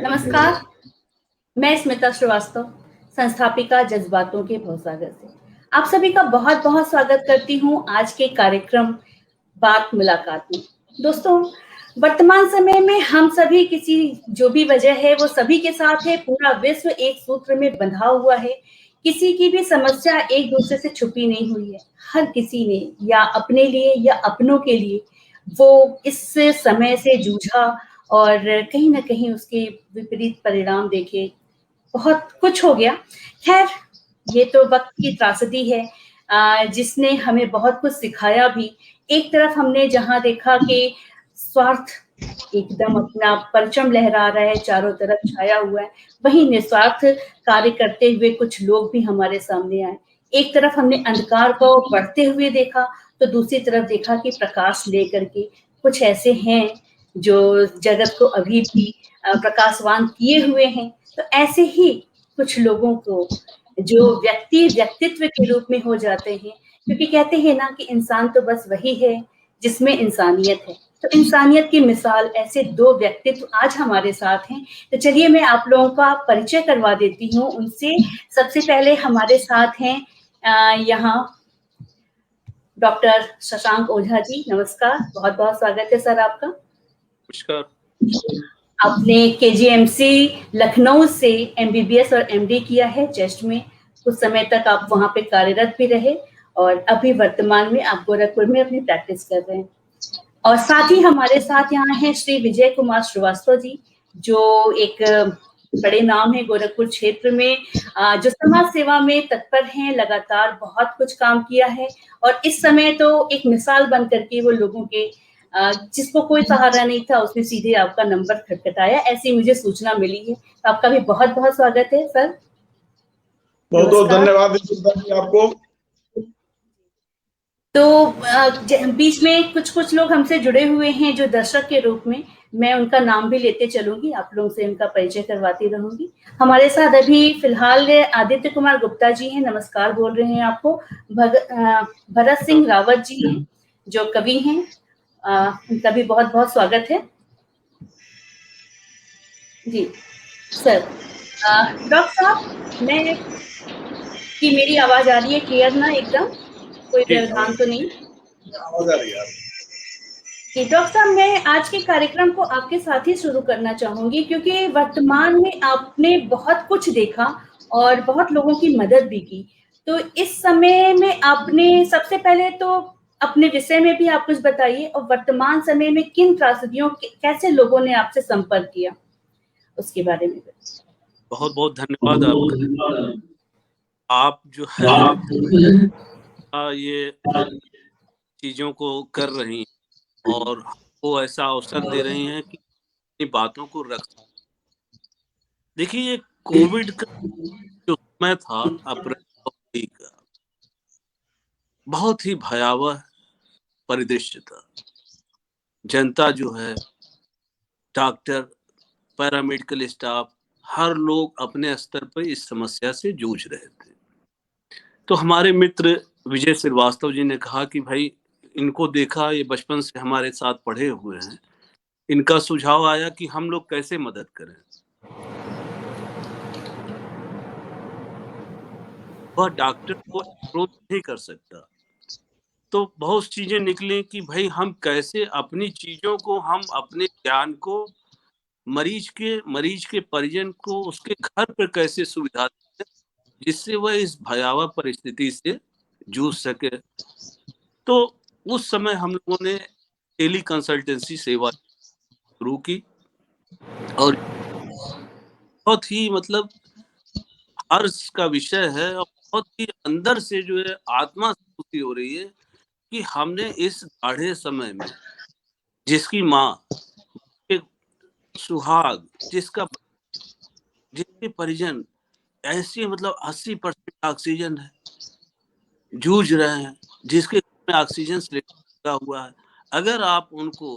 नमस्कार, मैं स्मिता श्रीवास्तव, संस्थापिका जज्बातों के भवसागर से आप सभी का बहुत बहुत स्वागत करती हूँ आज के कार्यक्रम बात मुलाकात में। दोस्तों, वर्तमान समय में हम सभी किसी जो भी वजह है वो सभी के साथ है, पूरा विश्व एक सूत्र में बंधा हुआ है। किसी की भी समस्या एक दूसरे से छुपी नहीं हुई है। हर किसी ने या अपने लिए या अपनों के लिए वो इस समय से जूझा और कहीं न कहीं उसके विपरीत परिणाम देखे, बहुत कुछ हो गया। खैर, ये तो वक़्त की त्रासदी है जिसने हमें बहुत कुछ सिखाया भी। एक तरफ हमने जहाँ देखा कि स्वार्थ एकदम अपना परचम लहरा रहा है, चारों तरफ छाया हुआ है, वहीं निस्वार्थ कार्य करते हुए कुछ लोग भी हमारे सामने आए। एक तरफ हमने अंधकार को बढ़ते हुए देखा, तो दूसरी तरफ देखा कि प्रकाश लेकर के कुछ ऐसे हैं जो जगत को अभी भी प्रकाशवान किए हुए हैं। तो ऐसे ही कुछ लोगों को जो व्यक्तित्व के रूप में हो जाते हैं, क्योंकि कहते हैं ना कि इंसान तो बस वही है जिसमें इंसानियत है। तो इंसानियत की मिसाल ऐसे दो व्यक्तित्व आज हमारे साथ हैं। तो चलिए मैं आप लोगों का परिचय करवा देती हूँ उनसे। सबसे पहले हमारे साथ हैं यहाँ डॉक्टर शशांक ओझा जी। नमस्कार, बहुत बहुत स्वागत है सर आपका। नमस्कार। आपने केजीएमसी लखनऊ से एमबीबीएस और एमडी किया है चेस्ट में। कुछ समय तक आप वहां पे कार्यरत भी रहे और अभी वर्तमान में आप गोरखपुर में अपनी प्रैक्टिस कर रहे हैं। और साथ ही हमारे साथ यहाँ हैं श्री विजय कुमार श्रीवास्तव जी, जो एक बड़े नाम है गोरखपुर क्षेत्र में, जो समाज सेवा में तत्पर हैं, लगातार बहुत कुछ काम किया है और इस समय तो एक मिसाल बन करके वो लोगों के जिसको कोई सहारा नहीं था उसने सीधे आपका नंबर खटखटाया, ऐसी मुझे सूचना मिली है। तो आपका भी बहुत बहुत स्वागत है सर। बहुत बहुत धन्यवाद आपको। तो बीच में कुछ लोग हमसे जुड़े हुए हैं जो दर्शक के रूप में, मैं उनका नाम भी लेते चलूंगी, आप लोगों से उनका परिचय करवाती रहूंगी। हमारे साथ अभी फिलहाल आदित्य कुमार गुप्ता जी हैं, नमस्कार बोल रहे हैं आपको। भरत सिंह रावत जी हैं जो कवि हैं, उनका भी बहुत बहुत स्वागत है जी। सर, डॉक्टर साहब, मैं कि मेरी आवाज आ रही है क्लियर ना? एकदम कोई व्यवधान तो नहीं? आवाज आ रही है कि डॉक्टर साहब, मैं आज के कार्यक्रम को आपके साथ ही शुरू करना चाहूंगी क्योंकि वर्तमान में आपने बहुत कुछ देखा और बहुत लोगों की मदद भी की। तो इस समय में आपने सबसे पहले तो अपने विषय में भी आप कुछ बताइए और वर्तमान समय में किन त्रासदियों कैसे लोगों ने आपसे संपर्क किया उसके बारे में। बहुत बहुत धन्यवाद आपका। आप जो है ये चीजों को कर रही हैं और वो ऐसा अवसर दे रही हैं कि अपनी बातों को रख। देखिए, ये कोविड का जो समय था अप्रैल का, बहुत ही भयावह परिदृश्य था। जनता जो है, डॉक्टर, पैरामेडिकल स्टाफ, हर लोग अपने स्तर पर इस समस्या से जूझ रहे थे। तो हमारे मित्र विजय श्रीवास्तव जी ने कहा कि भाई इनको देखा, ये बचपन से हमारे साथ पढ़े हुए हैं, इनका सुझाव आया कि हम लोग कैसे मदद करें। वह डॉक्टर को अप्रोच नहीं कर सकता, तो बहुत चीजें निकली कि भाई हम कैसे अपनी चीजों को, हम अपने ज्ञान को मरीज के परिजन को उसके घर पर कैसे सुविधा दें जिससे वह इस भयावह परिस्थिति से जूझ सके। तो उस समय हम लोगों ने टेली कंसल्टेंसी सेवा शुरू की और बहुत ही मतलब हर्ष का विषय है और बहुत ही अंदर से जो है आत्मा खुशी हो रही है कि हमने इस गाढ़े समय में जिसकी माँ, सुहाग, जिसके परिजन ऐसे मतलब 80% ऑक्सीजन है, जूझ रहे हैं, जिसके में ऑक्सीजन सिलेंडर लगा हुआ है, अगर आप उनको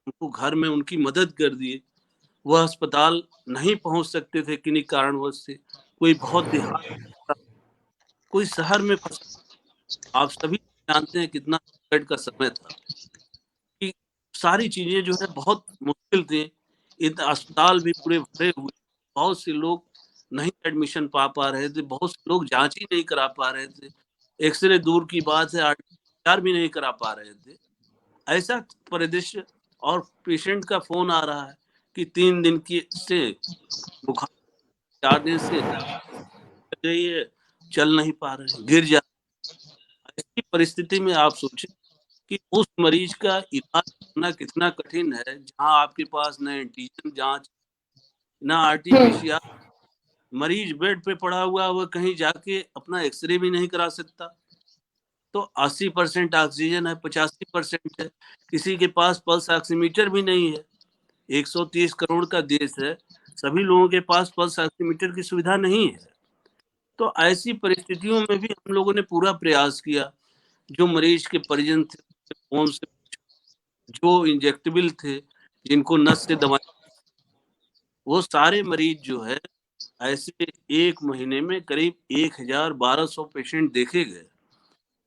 उनको घर में उनकी मदद कर दिए, वह अस्पताल नहीं पहुंच सकते थे किन्हीं कारणवश से, कोई बहुत देहात, कोई शहर में फंसा। आप सभी जानते हैं कितना बेड का समय था कि सारी चीजें जो है बहुत मुश्किल थी। अस्पताल भी पूरे भरे हुए, बहुत से लोग नहीं एडमिशन पा रहे थे, बहुत से लोग जांच ही नहीं करा पा रहे थे, एक्सरे दूर की बात है, आरटीपीसीआर भी नहीं करा पा रहे थे। ऐसा परिदृश्य, और पेशेंट का फोन आ रहा है कि 3 दिन की से बुखार, 4 दिन से ये चल नहीं पा रहे, गिर जा। ऐसी परिस्थिति में आप सोचें कि उस मरीज का इलाज करना कितना कठिन है, जहां आपके पास न एंटीजन जांच, न आरटीपीसीआर, मरीज बेड पे पड़ा हुआ, वह कहीं जाके अपना एक्सरे भी नहीं करा सकता। तो 80% ऑक्सीजन है, 85% है, किसी के पास पल्स ऑक्सीमीटर भी नहीं है। 130 करोड़ का देश है, सभी लोगों के पास पल्स ऑक्सीमीटर की सुविधा नहीं है। तो ऐसी परिस्थितियों में भी हम लोगों ने पूरा प्रयास किया। जो मरीज के परिजन थे, फोन से, जो इंजेक्टेबल थे, जिनको नस से दवा, वो सारे मरीज जो है ऐसे 1 महीने में करीब 1200 पेशेंट देखे गए,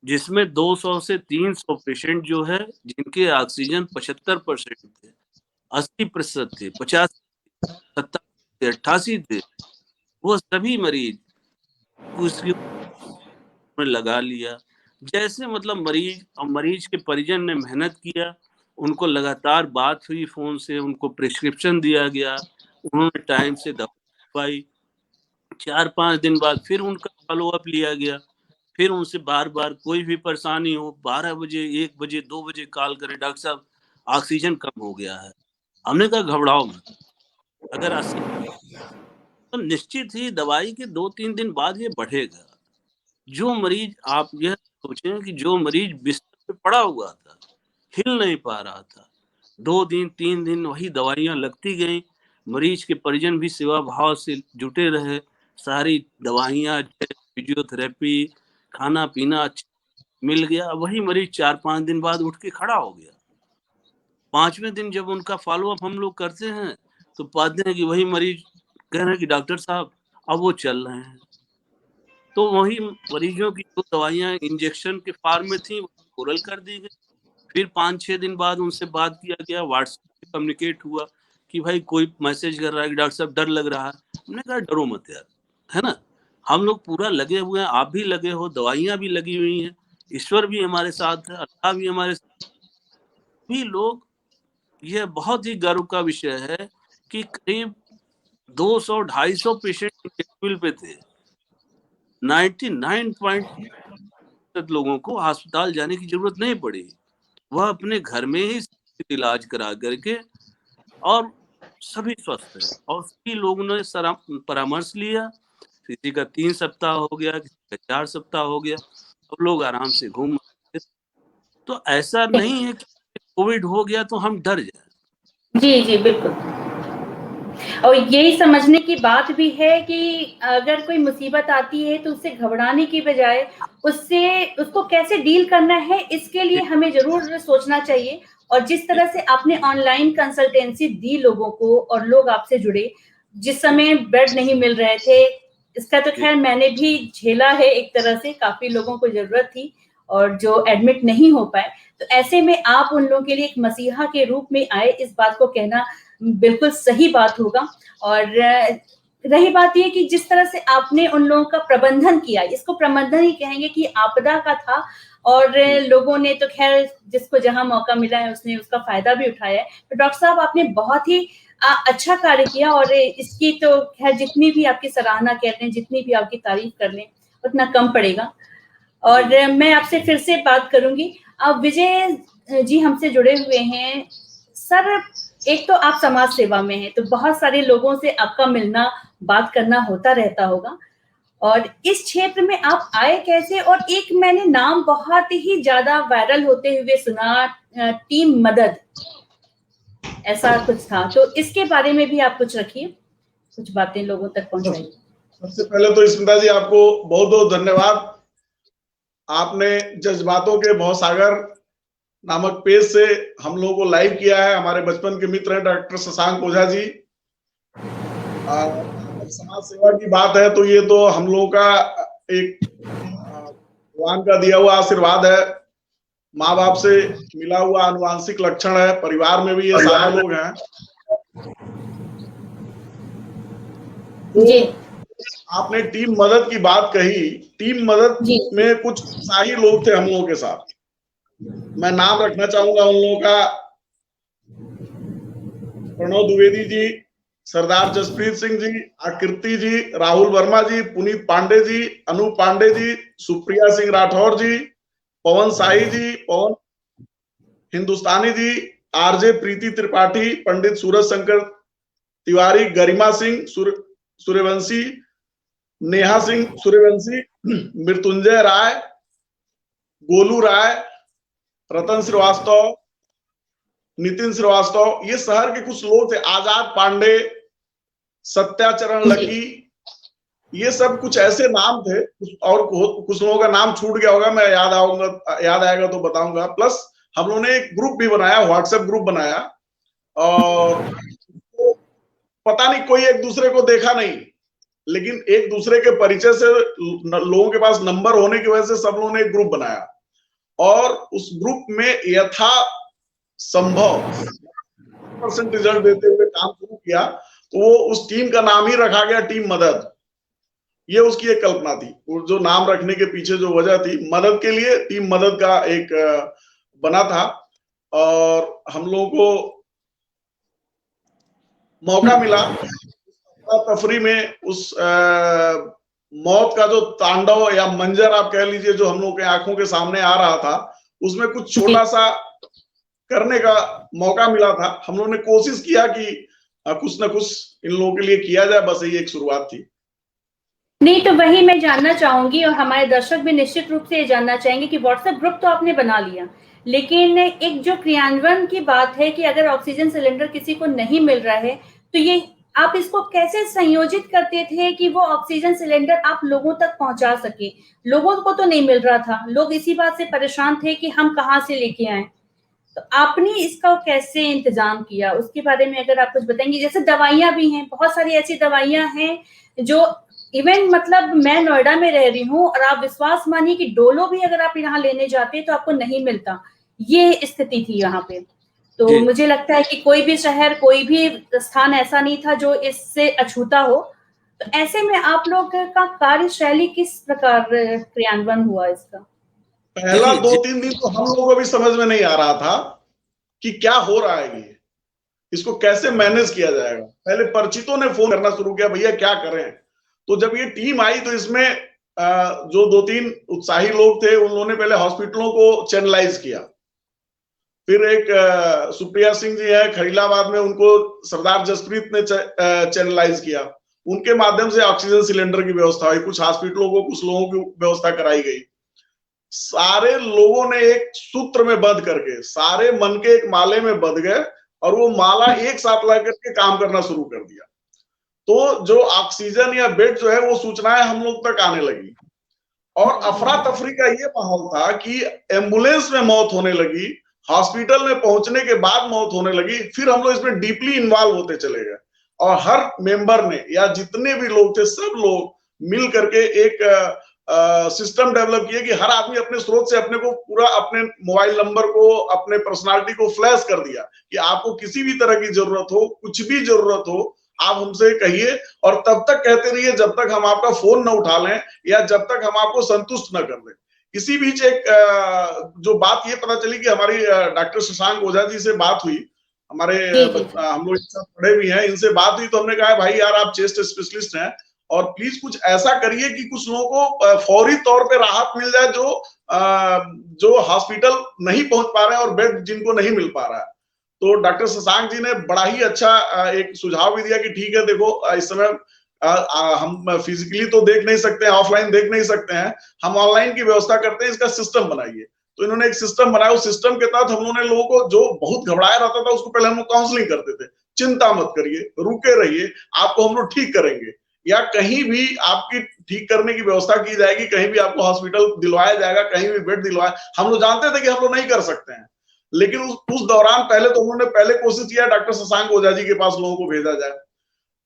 जिसमें 200 से 300 पेशेंट जो है जिनके ऑक्सीजन 75% थे, 80% थे, 50, 70, 88 थे। वो सभी मरीज उसकी में लगा लिया। जैसे मतलब मरीज के परिजन ने मेहनत किया, उनको लगातार बात हुई फोन से, उनको प्रिस्क्रिप्शन दिया गया, उन्होंने टाइम से दवाई, 4-5 दिन बाद फिर उनका फॉलो अप लिया गया, फिर उनसे बार बार कोई भी परेशानी हो 12 बजे, 1 बजे, 2 बजे कॉल करें, डॉक्टर साहब ऑक्सीजन कम हो गया है। हमने कहा घबराओ मत, अगर 80, तो निश्चित ही दवाई के 2-3 दिन बाद ये बढ़ेगा। जो मरीज, आप यह सोचें कि जो मरीज बिस्तर पे पड़ा हुआ था, हिल नहीं पा रहा था, 2 दिन 3 दिन वही दवाइयां लगती गई, मरीज के परिजन भी सेवा भाव से जुटे रहे, सारी दवाइयां, फिजियोथेरेपी, खाना पीना मिल गया, वही मरीज 4-5 दिन बाद उठ के खड़ा हो गया। 5वें दिन जब उनका फॉलो अप हम लोग करते हैं तो पाते हैं कि वही मरीज कह रहे हैं कि डॉक्टर साहब अब वो चल रहे हैं। तो वही मरीजों की जो दवाइयां इंजेक्शन के फॉर्म में थी, ओरल कर दी गई। फिर 5-6 दिन बाद उनसे बात किया गया, व्हाट्सएप पे कम्युनिकेट हुआ कि भाई कोई मैसेज कर रहा है कि डॉक्टर साहब डर लग रहा है। हमने कहा डरो मत यार, है ना, हम लोग पूरा लगे हुए हैं, आप भी लगे हो, दवाइयां भी लगी हुई हैं, ईश्वर भी हमारे साथ है, अल्लाह भी हमारे साथ भी लोग। यह बहुत ही गर्व का विषय है कि करीब 200-250 पेशेंट इंजेक्टेबल पे थे, 99% लोगों को अस्पताल जाने की जरूरत नहीं पड़ी, वह अपने घर में ही इलाज करा करके, और सभी स्वस्थ है। और सभी लोगों ने परामर्श लिया, किसी का 3 सप्ताह हो गया, किसी का 4 सप्ताह हो गया, अब लोग आराम से घूम। तो ऐसा नहीं है कि कोविड हो गया तो हम डर जाए। जी जी बिल्कुल। और यही समझने की बात भी है कि अगर कोई मुसीबत आती है तो उससे घबराने की बजाय उसको कैसे डील करना है, इसके लिए हमें जरूर सोचना चाहिए। और जिस तरह से आपने ऑनलाइन कंसल्टेंसी दी लोगों को और लोग आपसे जुड़े, जिस समय बेड नहीं मिल रहे थे, इसका तो खैर मैंने भी झेला है, एक तरह से काफी लोगों को जरूरत थी और जो एडमिट नहीं हो पाए, तो ऐसे में आप उन लोगों के लिए एक मसीहा के रूप में आए, इस बात को कहना बिल्कुल सही बात होगा। और रही बात ये कि जिस तरह से आपने उन लोगों का प्रबंधन किया, इसको प्रबंधन ही कहेंगे कि आपदा का था, और लोगों ने तो खैर जिसको जहां मौका मिला है उसने उसका फायदा भी उठाया है। तो डॉक्टर साहब आपने बहुत ही अच्छा कार्य किया, और इसकी तो खैर जितनी भी आपकी सराहना कर लें, जितनी भी आपकी तारीफ कर लें, उतना कम पड़ेगा। और मैं आपसे फिर से बात करूंगी। अब विजय जी हमसे जुड़े हुए हैं। सर, एक तो आप समाज सेवा में हैं, तो बहुत सारे लोगों से आपका मिलना, बात करना होता रहता होगा, और इस क्षेत्र में आप आए कैसे? और एक मैंने नाम बहुत ही ज्यादा वायरल होते हुए सुना, टीम मदद, ऐसा कुछ था, तो इसके बारे में भी आप कुछ रखिए, कुछ बातें लोगों तक पहुंचाइए। सबसे पहले तो स्मिता जी आपको बहुत बहुत धन्यवाद। आपने जज्बातों के भवसागर नामक पेज से हम लोगों को लाइव किया है। हमारे बचपन के मित्र हैं डॉक्टर शशांक ओझा जी। समाज सेवा की बात है तो ये तो हम लोगों का एक भगवान का दिया हुआ आशीर्वाद है। माँ बाप से मिला हुआ आनुवांशिक लक्षण है, परिवार में भी ये सारे लोग हैं। जी। तो आपने टीम मदद की बात कही, टीम मदद जी। में कुछ उत्साही लोग थे हम लोगों के साथ। मैं नाम रखना चाहूंगा उन लोगों का, प्रणव द्विवेदी जी, सरदार जसप्रीत सिंह जी, आकृति जी, राहुल वर्मा जी, पुनीत पांडे जी, अनूप पांडे जी, सुप्रिया सिंह राठौर जी, पवन साई जी, पवन हिंदुस्तानी जी, आरजे प्रीति त्रिपाठी, पंडित सूरज शंकर तिवारी, गरिमा सिंह सूर्यवंशी, नेहा सिंह सूर्यवंशी, मृत्युंजय राय, गोलू राय, रतन श्रीवास्तव, नितिन श्रीवास्तव, ये शहर के कुछ लोग थे, आजाद पांडे, सत्याचरण लकी, ये सब कुछ ऐसे नाम थे। और कुछ लोगों का नाम छूट गया होगा, मैं याद आएगा तो बताऊंगा। प्लस हम लोगों ने एक ग्रुप भी बनाया, व्हाट्सएप ग्रुप बनाया, और पता नहीं कोई एक दूसरे को देखा नहीं, लेकिन एक दूसरे के परिचय से लोगों के पास नंबर होने की वजह से सब लोगों ने एक ग्रुप बनाया, और उस ग्रुप में यथा संभव % रिजल्ट देते हुए काम शुरू किया। तो वो उस टीम का नाम ही रखा गया टीम मदद। ये उसकी एक कल्पना थी, जो नाम रखने के पीछे जो वजह थी, मदद के लिए टीम मदद का एक बना था। और हम लोगों को मौका मिला तफरी में उस मौत का जो तांडव या मंजर आप कह लीजिए, जो हम लोगों के आंखों के सामने आ रहा था, उसमें कुछ छोटा सा करने का मौका मिला था। हम लोगों ने कोशिश किया कि कुछ ना कुछ इन लोगों के लिए किया जाए, बस यही एक शुरुआत थी। नहीं, तो वही मैं जानना चाहूंगी, और हमारे दर्शक भी निश्चित रूप से ये जानना चाहेंगे कि व्हाट्सएप ग्रुप तो आपने बना लिया, लेकिन एक जो क्रियान्वयन की बात है कि अगर ऑक्सीजन सिलेंडर किसी को नहीं मिल रहा है, तो ये आप इसको कैसे संयोजित करते थे कि वो ऑक्सीजन सिलेंडर आप लोगों तक पहुंचा सके? लोगों को तो नहीं मिल रहा था, लोग इसी बात से परेशान थे कि हम कहाँ से लेके आए। तो आपने इसका कैसे इंतजाम किया, उसके बारे में अगर आप कुछ बताएंगे। जैसे दवाइयां भी हैं, बहुत सारी ऐसी दवाइयां हैं जो इवन मतलब मैं नोएडा में रह रही हूँ, और आप विश्वास मानिए कि डोलो भी अगर आप यहाँ लेने जाते तो आपको नहीं मिलता। ये स्थिति थी यहाँ पे। तो मुझे लगता है कि कोई भी शहर, कोई भी स्थान ऐसा नहीं था जो इससे अछूता हो। तो ऐसे में आप लोग का कार्यशैली किस प्रकार क्रियान्वयन हुआ इसका? पहला 2-3 दिन तो हम लोगों को भी समझ में नहीं आ रहा था कि क्या हो रहा है, ये इसको कैसे मैनेज किया जाएगा। पहले परिचितों ने फोन करना शुरू किया, भैया क्या करें। तो जब ये टीम आई तो इसमें जो 2-3 उत्साही लोग थे, उन लोगों ने पहले हॉस्पिटलों को चैनलाइज किया। फिर एक सुप्रिया सिंह जी है खरीलाबाद में, उनको सरदार जसप्रीत ने चैनलाइज किया। उनके माध्यम से ऑक्सीजन सिलेंडर की व्यवस्था हुई। कुछ हॉस्पिटलों को, कुछ लोगों की व्यवस्था कराई गई। सारे लोगों ने एक सूत्र में बंध करके, सारे मन के एक माले में बंध गए, और वो माला एक साथ ला करके काम करना शुरू कर दिया। तो जो ऑक्सीजन या बेड जो है, वो सूचनाएं हम लोग तक आने लगी, और अफरा तफरी का ये माहौल था कि एम्बुलेंस में मौत होने लगी, हॉस्पिटल में पहुंचने के बाद मौत होने लगी। फिर हम लोग इसमें डीपली इन्वॉल्व होते चले गए, और हर मेंबर ने या जितने भी लोग थे, सब लोग मिल करके एक सिस्टम डेवलप किए कि हर आदमी अपने स्रोत से अपने को पूरा, अपने मोबाइल नंबर को, अपने पर्सनालिटी को फ्लैश कर दिया कि आपको किसी भी तरह की जरूरत हो, कुछ भी जरूरत हो, आप हमसे कहिए, और तब तक कहते रहिए जब तक हम आपका फोन न उठा लें या जब तक हम आपको संतुष्ट न कर दें। इसी बीच एक जो बात ये पता चली कि हमारी डॉक्टर शशांक ओझा जी से बात हुई, हमारे हम लोग एक साथ पढ़े भी हैं, इनसे बात हुई। तो हमने कहा भाई यार, आप चेस्ट स्पेशलिस्ट हैं, और प्लीज कुछ ऐसा करिए कि कुछ लोगों को फौरी तौर पे राहत मिल जाए, जो हॉस्पिटल नहीं पहुंच पा रहे हैं और बेड जिनको नहीं मिल पा रहा है। तो डॉक्टर शशांक जी ने बड़ा ही अच्छा एक सुझाव भी दिया कि ठीक है, देखो इस समय हम फिजिकली तो देख नहीं सकते हैं, ऑफलाइन देख नहीं सकते हैं, हम ऑनलाइन की व्यवस्था करते हैं, इसका सिस्टम बनाइए। तो इन्होंने एक सिस्टम बनाया। उस सिस्टम के तहत हम लोगों ने लोगों को, जो बहुत घबराया रहता था, उसको पहले हम लोग काउंसलिंग करते थे। चिंता मत करिए, रुके रहिए, आपको हम लोग ठीक करेंगे, या कहीं भी आपकी ठीक करने की व्यवस्था की जाएगी, कहीं भी आपको हॉस्पिटल दिलवाया जाएगा, कहीं भी बेड दिलवाया। हम लोग जानते थे कि हम लोग नहीं कर सकते हैं, लेकिन उस दौरान पहले तो उन्होंने पहले कोशिश किया डॉक्टर शशांक ओझा जी के पास लोगों को भेजा जाए।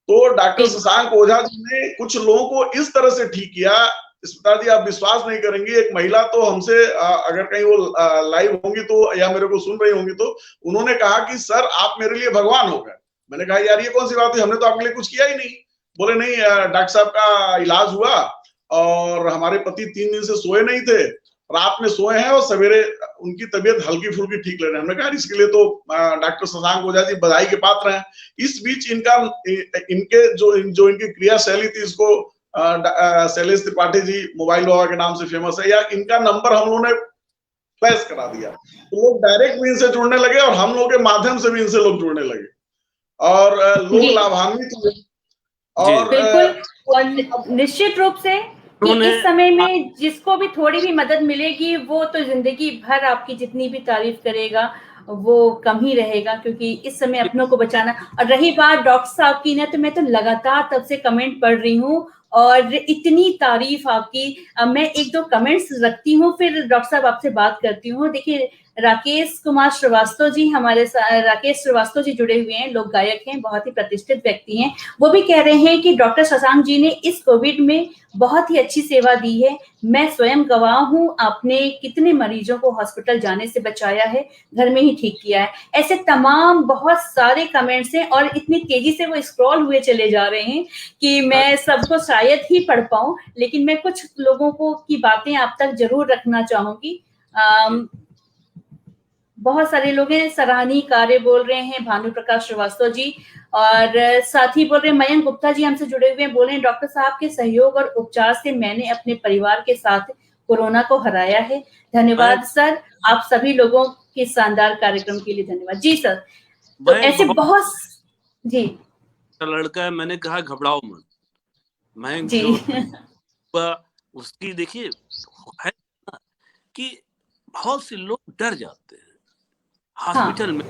तो डॉक्टर शशांक ओझा जी ने कुछ लोगों को इस तरह से ठीक किया, स्मिता जी आप विश्वास नहीं करेंगी, एक महिला तो हमसे अगर कहीं वो लाइव होंगी तो या मेरे को सुन रही होंगी तो उन्होंने कहा कि सर आप मेरे लिए भगवान हो गए। मैंने कहा यार ये कौन सी बात है, हमने तो आपके लिए कुछ किया ही नहीं। बोले नहीं डॉक्टर साहब का इलाज हुआ और हमारे पति 3 दिन से सोए नहीं थे, रात में सोए हैं और सवेरे उनकी तबीयत हल्की फुल्की ठीक ले रहे हैं। हमने कहा इसके लिए तो डॉक्टर शशांक ओझा जी बधाई के पात्र हैं। इस बीच इनके जो इनकी क्रियाशैली थी, इसको शैलेश त्रिपाठी जी मोबाइल बाबा के नाम से फेमस है, या इनका नंबर हम लोगों ने फ्लैश करा दिया, तो लोग डायरेक्ट भी इनसे जुड़ने लगे और हम लोग के माध्यम से भी इनसे लोग जुड़ने लगे और लोग लाभान्वित हुए। और बिल्कुल, और निश्चित रूप से कि इस समय में जिसको भी थोड़ी भी मदद मिलेगी वो तो जिंदगी भर आपकी जितनी भी तारीफ करेगा वो कम ही रहेगा, क्योंकि इस समय अपनों को बचाना। और रही बात डॉक्टर साहब की ना, तो मैं तो लगातार तब से कमेंट पढ़ रही हूँ और इतनी तारीफ आपकी। मैं 1-2 कमेंट्स रखती हूँ, फिर डॉक्टर साहब आपसे बात करती हूँ। देखिए राकेश कुमार श्रीवास्तव जी राकेश श्रीवास्तव जी जुड़े हुए हैं, लोक गायक हैं, बहुत ही प्रतिष्ठित व्यक्ति हैं। वो भी कह रहे हैं कि डॉक्टर शशांक जी ने इस कोविड में बहुत ही अच्छी सेवा दी है। मैं स्वयं गवाह हूँ, आपने कितने मरीजों को हॉस्पिटल जाने से बचाया है, घर में ही ठीक किया है। ऐसे तमाम बहुत सारे कमेंट्स हैं और इतनी तेजी से वो स्क्रॉल हुए चले जा रहे हैं कि मैं सबको शायद ही पढ़ पाऊं, लेकिन मैं कुछ लोगों को की बातें आप तक जरूर रखना चाहूंगी। बहुत सारे लोग हैं, सराहनीय कार्य बोल रहे हैं भानु प्रकाश श्रीवास्तव जी, और साथ ही बोल रहे हैं मयंक गुप्ता जी हमसे जुड़े हुए हैं, बोल रहे हैं डॉक्टर साहब के सहयोग और उपचार से मैंने अपने परिवार के साथ कोरोना को हराया है। धन्यवाद सर, आप सभी लोगों के शानदार कार्यक्रम के लिए धन्यवाद। जी सर, तो ऐसे बहुत जी लड़का है, मैंने कहा घबराओ मत। मयंक जी उसकी देखिए है कि बहुत से लोग डर जाते हैं हॉस्पिटल में,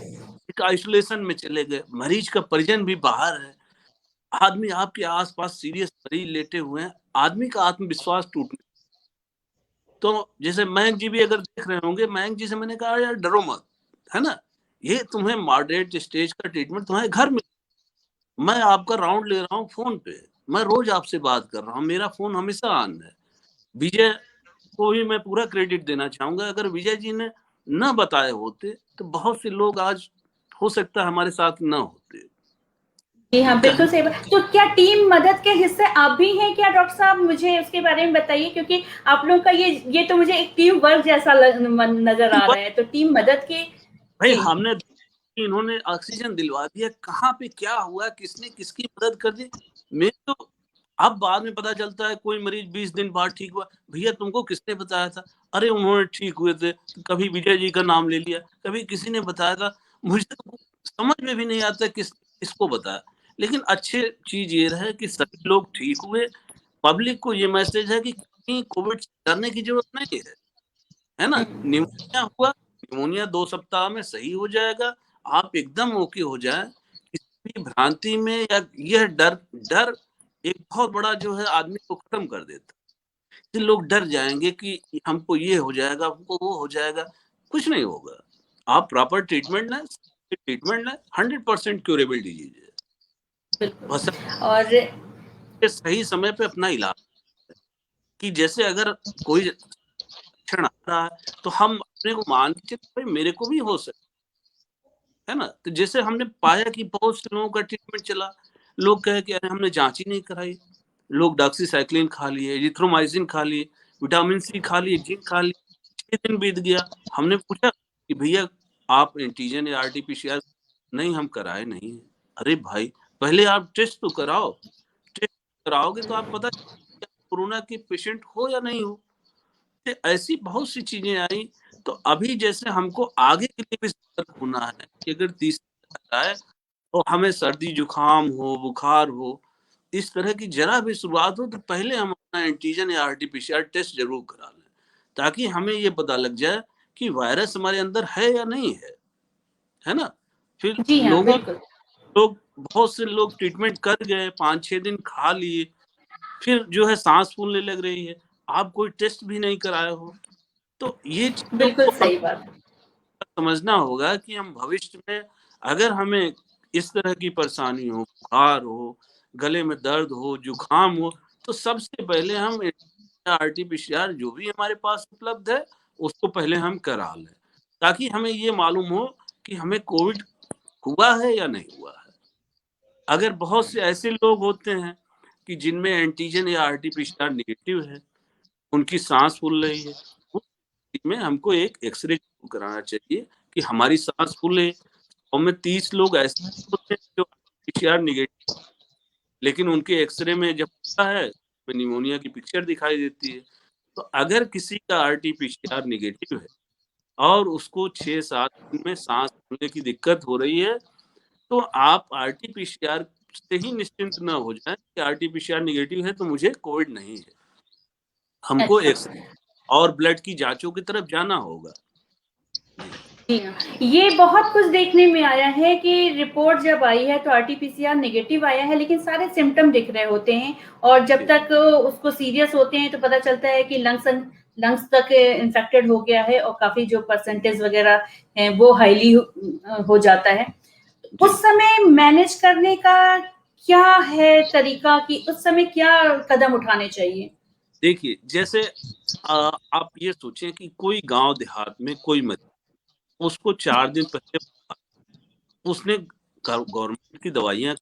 एक आइसोलेशन में चले गए, मरीज का परिजन भी बाहर है, आदमी आपके आसपास सीरियस मरीज लेटे हुए हैं, आदमी का आत्मविश्वास टूटने। तो जैसे मयंक जी भी अगर देख रहे होंगे, मयंक जी से मैंने कहा यार डरो मत, है ना, ये तुम्हें मॉडरेट स्टेज का ट्रीटमेंट तुम्हारे घर में, मैं आपका राउंड ले रहा हूँ फोन पे, मैं रोज आपसे बात कर रहा हूँ, मेरा फोन हमेशा ऑन है। विजय को भी मैं पूरा क्रेडिट देना चाहूंगा, अगर विजय जी ने न बताए होते तो बहुत से लोग आज हो सकता है हमारे साथ न होते। जी हाँ, बिल्कुल सही बात। तो क्या टीम मदद के हिस्से आप भी हैं क्या डॉक्टर साहब? मुझे उसके बारे में बताइए, क्योंकि आप लोगों का ये तो मुझे एक टीम वर्क जैसा नजर आ रहा है। तो टीम मदद के भाई हमने इन्होंने ऑक्सीजन दिलवा दिया, कहाँ पे क्या हुआ, किसने किसकी मदद कर दी, मैं तो अब बाद में पता चलता है कोई मरीज 20 दिन बाद ठीक हुआ, भैया तुमको किसने बताया था? अरे उन्होंने ठीक हुए थे, कभी विजय जी का नाम ले लिया, कभी किसी ने बताया था, मुझे तो समझ में भी नहीं आता किसको बताया। लेकिन अच्छी चीज ये रहे कि सभी लोग ठीक हुए। पब्लिक को ये मैसेज है कि कोविड से डरने की जरूरत नहीं है ना। निमोनिया हुआ, निमोनिया 2 सप्ताह में सही हो जाएगा, आप एकदम ओके हो जाए। किसी भी भ्रांति में या यह डर एक बहुत बड़ा जो है आदमी को खत्म कर देता है। लोग डर जाएंगे कि हमको ये हो जाएगा, हमको वो हो जाएगा, कुछ नहीं होगा। आप प्रॉपर ट्रीटमेंट लें, 100% क्यूरेबल डिजीज है। और सही समय पे अपना इलाज, कि जैसे अगर कोई लक्षण आ रहा है तो हम अपने को मान के चले मेरे को भी हो सकता है ना। तो जैसे हमने पाया कि बहुत से लोगों का ट्रीटमेंट चला, लोग कहे कि अरे हमने जांच ही नहीं कराई, लोग डॉक्सीसाइक्लिन खा लिए, एजिथ्रोमाइसिन खा लिए, विटामिन सी खा लिए, जिंक खा लिए, 6 दिन बीत गया, हमने पूछा कि भैया आप एंटीजन या आरटीपीसीआर नहीं, हम कराए नहीं। अरे भाई पहले आप टेस्ट तो कराओ, टेस्ट कराओगे तो आप पता कोरोना के पेशेंट हो या नहीं हो। तो ऐसी बहुत सी चीजें आई। तो अभी जैसे हमको आगे के लिए भी सतर्क होना है कि अगर तीसरा आए तो हमें सर्दी जुकाम हो, बुखार हो, इस तरह की जरा भी शुरुआत हो तो पहले हम अपना एंटीजन या आरटीपीसीआर टेस्ट जरूर करा लें, ताकि हमें ये पता लग जाए कि वायरस हमारे अंदर है या नहीं है ना। फिर लोग बहुत से लोग ट्रीटमेंट कर गए, 5-6 दिन खा लिए, फिर जो है सांस फूलने लग रही है, आप कोई टेस्ट भी नहीं कराए हो। तो ये बिल्कुल सही बात समझना होगा कि हम भविष्य में अगर हमें इस तरह की परेशानी हो, बुखार हो, गले में दर्द हो, जुकाम हो, तो सबसे पहले हम आरटीपीसीआर जो भी हमारे पास उपलब्ध है उसको पहले हम करा लें, ताकि हमें ये मालूम हो कि हमें कोविड हुआ है या नहीं हुआ है। अगर बहुत से ऐसे लोग होते हैं कि जिनमें एंटीजन या आरटीपीसीआर नेगेटिव है, उनकी सांस फूल रही है, उस स्थिति में हमको एक एक्सरे कराना चाहिए कि हमारी सांस फूले। और में 30 लोग ऐसे होते हैं जो आरटीपीसीआर नेगेटिव, लेकिन उनके एक्सरे में जब होता है निमोनिया की पिक्चर दिखाई देती है। तो अगर किसी का आरटीपीसीआर नेगेटिव है और उसको 6-7 दिन में सांस फूलने की दिक्कत हो रही है, तो आप आरटीपीसीआर से ही निश्चिंत न हो जाएं कि आरटीपीसीआर नेगेटिव है तो मुझे कोविड नहीं है। हमको एक्सरे और ब्लड की जांचों की तरफ जाना होगा। जी हाँ, ये बहुत कुछ देखने में आया है कि रिपोर्ट जब आई है तो आरटीपीसीआर नेगेटिव आया है, लेकिन सारे सिम्टम दिख रहे होते हैं और जब तक उसको सीरियस होते हैं तो पता चलता है कि लंग्स तक इन्फेक्टेड हो गया है और काफी जो परसेंटेज वगैरह है वो हाईली हो जाता है। उस समय मैनेज करने का क्या है तरीका कि उस समय क्या कदम उठाने चाहिए? देखिए, जैसे आप ये सोचें कि कोई गांव देहात में कोई मरीज, उसको 4 दिन पहले उसने गवर्नमेंट की दवाइयां,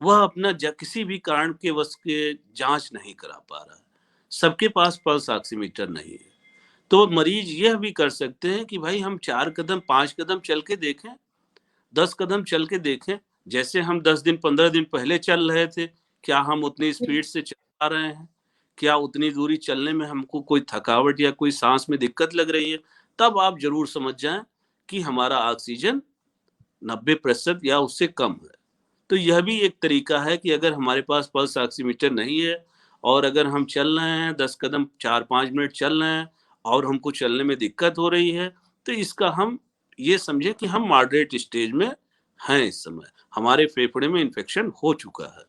वह अपना किसी भी कारण के वश के जांच नहीं करा पा रहा है, सबके पास पल्स ऑक्सीमीटर नहीं है, तो मरीज यह भी कर सकते हैं कि भाई हम 4 कदम 5 कदम चल के देखें, 10 कदम चल के देखें। जैसे हम 10 दिन 15 दिन पहले चल रहे थे, क्या हम उतनी स्पीड से चल पा रहे हैं? क्या उतनी दूरी चलने में हमको कोई थकावट या कोई सांस में दिक्कत लग रही है? तब आप जरूर समझ जाएं कि हमारा ऑक्सीजन 90% या उससे कम है। तो यह भी एक तरीका है कि अगर हमारे पास पल्स ऑक्सीमीटर नहीं है और अगर हम चल रहे हैं 10 कदम 4-5 मिनट चल रहे हैं और हमको चलने में दिक्कत हो रही है, तो इसका हम ये समझे कि हम मॉडरेट स्टेज में हैं। इस समय हमारे फेफड़े में इन्फेक्शन हो चुका है।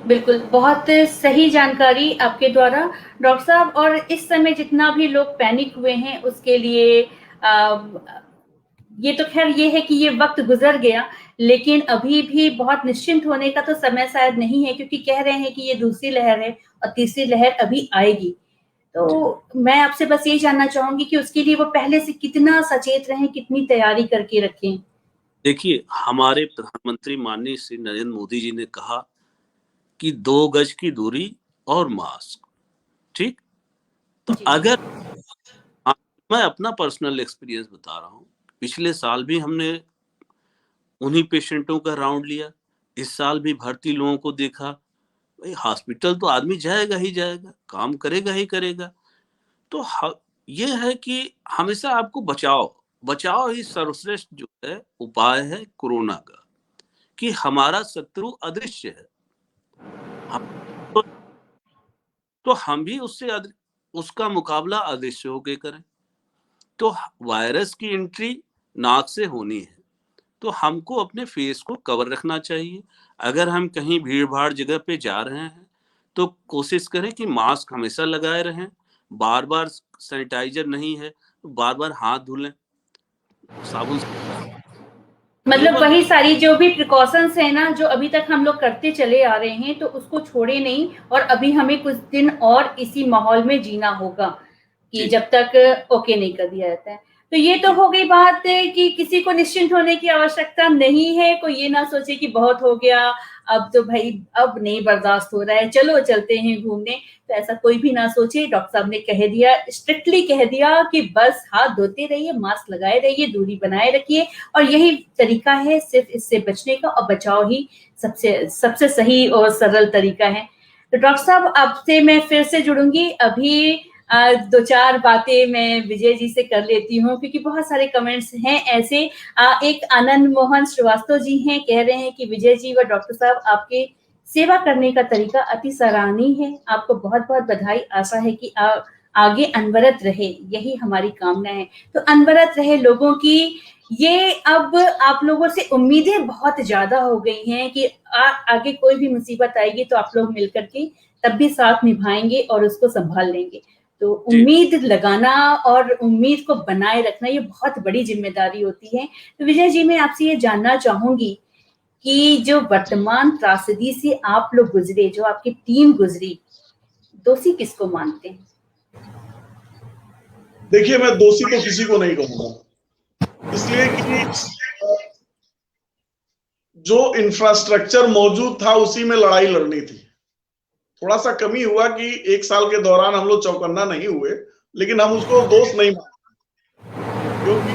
बिल्कुल, बहुत सही जानकारी आपके द्वारा डॉक्टर साहब। और इस समय जितना भी लोग पैनिक हुए हैं उसके लिए ये तो खैर ये है कि ये वक्त गुजर गया, लेकिन अभी भी बहुत निश्चिंत होने का तो समय शायद नहीं है, क्योंकि कह रहे हैं कि ये दूसरी लहर है और तीसरी लहर अभी आएगी। तो मैं आपसे बस ये जानना चाहूंगी कि उसके लिए वो पहले से कितना सचेत रहें, कितनी तैयारी करके रखें? देखिए, हमारे प्रधानमंत्री माननीय श्री नरेंद्र मोदी जी ने कहा कि 2 गज की दूरी और मास्क, ठीक? तो अगर मैं अपना पर्सनल एक्सपीरियंस बता रहा हूँ, पिछले साल भी हमने उन्हीं पेशेंटों का राउंड लिया, इस साल भी भर्ती लोगों को देखा। भाई हॉस्पिटल तो आदमी जाएगा ही जाएगा, काम करेगा ही करेगा। तो ये है कि हमेशा आपको बचाव ही सर्वश्रेष्ठ जो है उपाय है कोरोना का, कि हमारा शत्रु अदृश्य है। तो हम भी उसका मुकाबला अदृश्य होकर करें। तो वायरस की एंट्री नाक से होनी है, तो हमको अपने फेस को कवर रखना चाहिए। अगर हम कहीं भीड़ भाड़ जगह पे जा रहे हैं तो कोशिश करें कि मास्क हमेशा लगाए रहें, बार बार सैनिटाइजर नहीं है तो बार बार हाथ धुलें साबुन से। मतलब वही सारी जो भी प्रिकॉशंस है ना, जो अभी तक हम लोग करते चले आ रहे हैं, तो उसको छोड़े नहीं। और अभी हमें कुछ दिन और इसी माहौल में जीना होगा कि जब तक ओके नहीं कर दिया जाता है। तो ये तो हो गई बात कि किसी को निश्चिंत होने की आवश्यकता नहीं है, कोई ये ना सोचे कि बहुत हो गया, अब तो भाई अब नहीं बर्दाश्त हो रहा है, चलो चलते हैं घूमने। तो ऐसा कोई भी ना सोचे। डॉक्टर साहब ने कह दिया, स्ट्रिक्टली कह दिया कि बस हाथ धोते रहिए, मास्क लगाए रहिए, दूरी बनाए रखिए, और यही तरीका है सिर्फ इससे बचने का, और बचाव ही सबसे सही और सरल तरीका है। तो डॉक्टर साहब आपसे मैं फिर से जुड़ूंगी। अभी 2-4 बातें मैं विजय जी से कर लेती हूँ, क्योंकि बहुत सारे कमेंट्स हैं ऐसे। एक आनंद मोहन श्रीवास्तव जी हैं, कह रहे हैं कि विजय जी व डॉक्टर साहब आपके सेवा करने का तरीका अति सराहनीय है, आपको बहुत बहुत बधाई। आशा है कि आगे अनवरत रहे, यही हमारी कामना है। तो अनवरत रहे लोगों की। ये अब आप लोगों से उम्मीदें बहुत ज्यादा हो गई हैं कि आगे कोई भी मुसीबत आएगी तो आप लोग मिलकर के तब भी साथ निभाएंगे और उसको संभाल लेंगे। तो उम्मीद लगाना और उम्मीद को बनाए रखना ये बहुत बड़ी जिम्मेदारी होती है। तो विजय जी, मैं आपसे ये जानना चाहूंगी कि जो वर्तमान त्रासदी से आप लोग गुजरे, जो आपकी टीम गुजरी, दोषी किसको मानते हैं? देखिए, मैं दोषी तो किसी को नहीं कहूंगा, इसलिए कि जो इंफ्रास्ट्रक्चर मौजूद था उसी में लड़ाई लड़नी थी। थोड़ा सा कमी हुआ कि 1 साल के दौरान हम लोग चौकन्ना नहीं हुए, लेकिन हम उसको दोष नहीं मानते, क्योंकि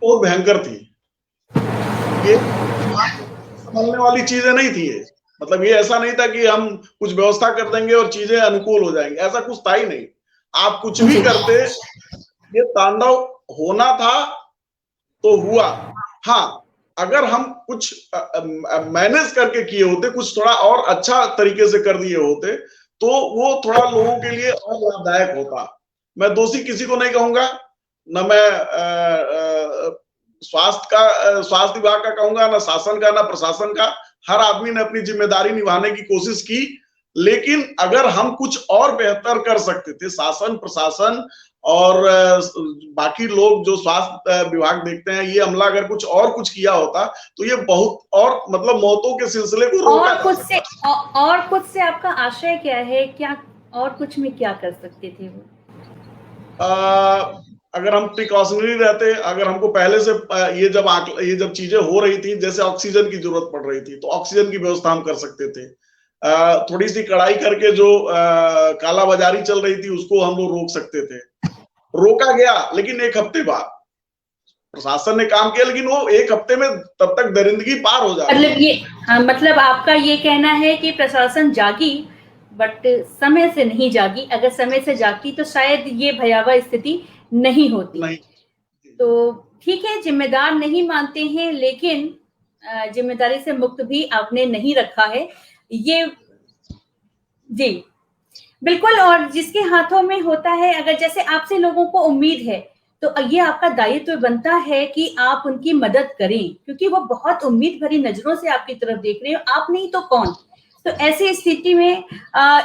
बहुत भयंकर थी। ये संभलने वाली चीजें नहीं थी। ये मतलब ये ऐसा नहीं था कि हम कुछ व्यवस्था कर देंगे और चीजें अनुकूल हो जाएंगी, ऐसा कुछ था ही नहीं। आप कुछ भी करते, ये तांडव होना था तो हुआ। हाँ, अगर हम कुछ मैनेज करके किए होते, कुछ थोड़ा और अच्छा तरीके से कर दिए होते, तो वो थोड़ा लोगों के लिए और लाभदायक होता। मैं दोषी किसी को नहीं कहूंगा, न मैं स्वास्थ्य विभाग का कहूंगा, ना शासन का, ना प्रशासन का। हर आदमी ने अपनी जिम्मेदारी निभाने की कोशिश की, लेकिन अगर हम कुछ और बेहतर कर सकते थे, शासन प्रशासन और बाकी लोग जो स्वास्थ्य विभाग देखते हैं, ये अमला अगर कुछ किया होता तो ये बहुत और मतलब मौतों के सिलसिले को रोका जा सकता। और कुछ से आपका आशय क्या है? क्या और कुछ में क्या कर सकते थे वो? अगर हम प्रिकॉशनरी रहते, अगर हमको पहले से ये जब चीजें हो रही थी, जैसे ऑक्सीजन की जरूरत पड़ रही थी, तो ऑक्सीजन की व्यवस्था हम कर सकते थे। थोड़ी सी कड़ाई करके जो कालाबाजारी चल रही थी उसको हम लोग रोक सकते थे। रोका गया, लेकिन 1 हफ्ते बाद प्रशासन ने काम किया, लेकिन वो 1 हफ्ते में तब तक दरिंदगी पार हो जाती। मतलब ये मतलब आपका ये कहना है कि प्रशासन जागी, बट समय से नहीं जागी। अगर समय से जागती तो शायद ये भयावह स्थिति नहीं होती। नहीं। तो ठीक है, जिम्मेदार नहीं मानते हैं, लेकिन जिम्मेदारी से मुक्त भी आपने नहीं रखा है ये। जी बिल्कुल। और जिसके हाथों में होता है, अगर जैसे आपसे लोगों को उम्मीद है, तो ये आपका दायित्व बनता है कि आप उनकी मदद करें, क्योंकि वो बहुत उम्मीद भरी नजरों से आपकी तरफ देख रहे हो। आप नहीं तो कौन? तो ऐसी स्थिति में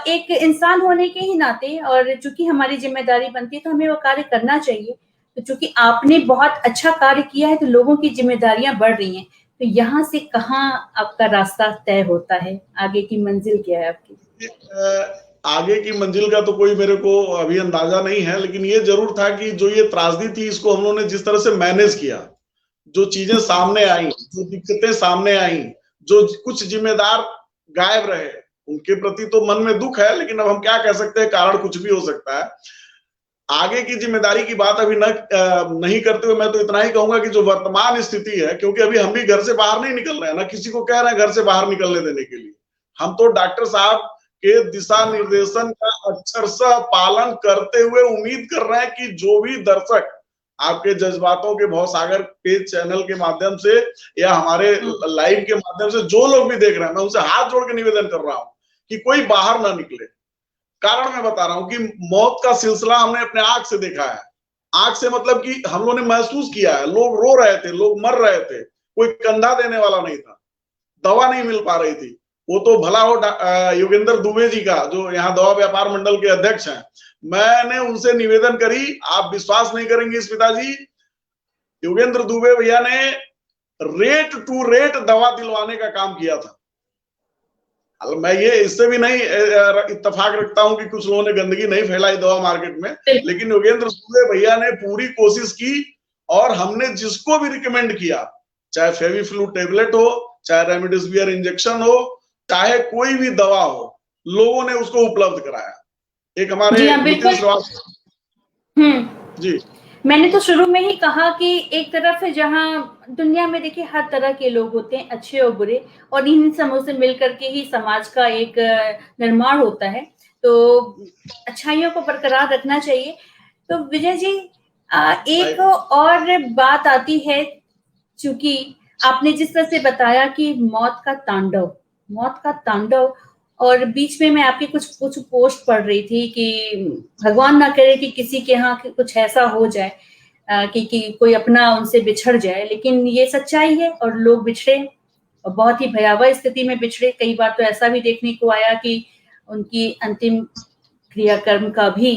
एक इंसान होने के ही नाते, और चूंकि हमारी जिम्मेदारी बनती है, तो हमें वो कार्य करना चाहिए। तो चूंकि आपने बहुत अच्छा कार्य किया है, तो लोगों की जिम्मेदारियां बढ़ रही हैं। तो यहाँ से कहाँ आपका रास्ता तय होता है? आगे की मंजिल क्या है आपकी? आगे की मंजिल का तो कोई मेरे को अभी अंदाजा नहीं है, लेकिन ये जरूर था कि जो ये त्रासदी थी, इसको हम लोगों ने जिस तरह से मैनेज किया, जो चीजें सामने आई, जो दिक्कतें सामने आई, जो कुछ जिम्मेदार गायब रहे, उनके प्रति तो मन में दुख है, लेकिन अब हम क्या कह सकते हैं, कारण कुछ भी हो सकता है। आगे की जिम्मेदारी की बात अभी नहीं करते हुए मैं तो इतना ही कहूंगा कि जो वर्तमान स्थिति है, क्योंकि अभी हम भी घर से बाहर नहीं निकल रहे हैं, ना किसी को कह रहे हैं घर से बाहर निकलने देने के लिए। हम तो डॉक्टर साहब के दिशा निर्देशन का अक्षरशः पालन करते हुए उम्मीद कर रहे हैं कि जो भी दर्शक आपके जज्बातों के भवसागर पेज चैनल के माध्यम से या हमारे लाइव के माध्यम से जो लोग भी देख रहे हैं, मैं उनसे हाथ जोड़ के निवेदन कर रहा हूं कि कोई बाहर ना निकले। कारण मैं बता रहा हूं कि मौत का सिलसिला हमने अपने आंख से देखा है। आंख से मतलब कि हम लोगों ने महसूस किया है, लोग रो रहे थे, लोग मर रहे थे, कोई कंधा देने वाला नहीं था, दवा नहीं मिल पा रही थी। वो तो भला हो योगेंद्र दुबे जी का, जो यहाँ दवा व्यापार मंडल के अध्यक्ष हैं, मैंने उनसे निवेदन करी, आप विश्वास नहीं करेंगे स्मिता जी, योगेंद्र दुबे भैया ने रेट टू रेट दवा दिलवाने का काम किया था। मैं ये इससे भी नहीं इत्तेफाक रखता हूं कि कुछ लोगों ने गंदगी नहीं फैलाई दवा मार्केट में, लेकिन योगेंद्र दुबे भैया ने पूरी कोशिश की, और हमने जिसको भी रिकमेंड किया, चाहे फेविफ्लू टेबलेट हो, चाहे रेमडेसिविर इंजेक्शन हो, चाहे कोई भी दवा हो, लोगों ने उसको उपलब्ध कराया। एक हमारे नितिन श्रीवास्तव जी, मैंने तो शुरू में ही कहा कि एक तरफ जहां दुनिया में देखिए हर तरह के लोग होते हैं, अच्छे और बुरे, और इन समूह से मिलकर के ही समाज का एक निर्माण होता है। तो अच्छाइयों को बरकरार रखना चाहिए। तो विजय जी, एक और बात आती है, चूंकि आपने जिस तरह से बताया कि मौत का तांडव, और बीच में मैं आपकी कुछ पोस्ट पढ़ रही थी कि भगवान ना करे कि किसी के यहाँ कुछ ऐसा हो जाए कि कोई अपना उनसे बिछड़ जाए, लेकिन ये सच्चाई है और लोग बिछड़े, और बहुत ही भयावह स्थिति में बिछड़े। कई बार तो ऐसा भी देखने को आया कि उनकी अंतिम क्रियाकर्म का भी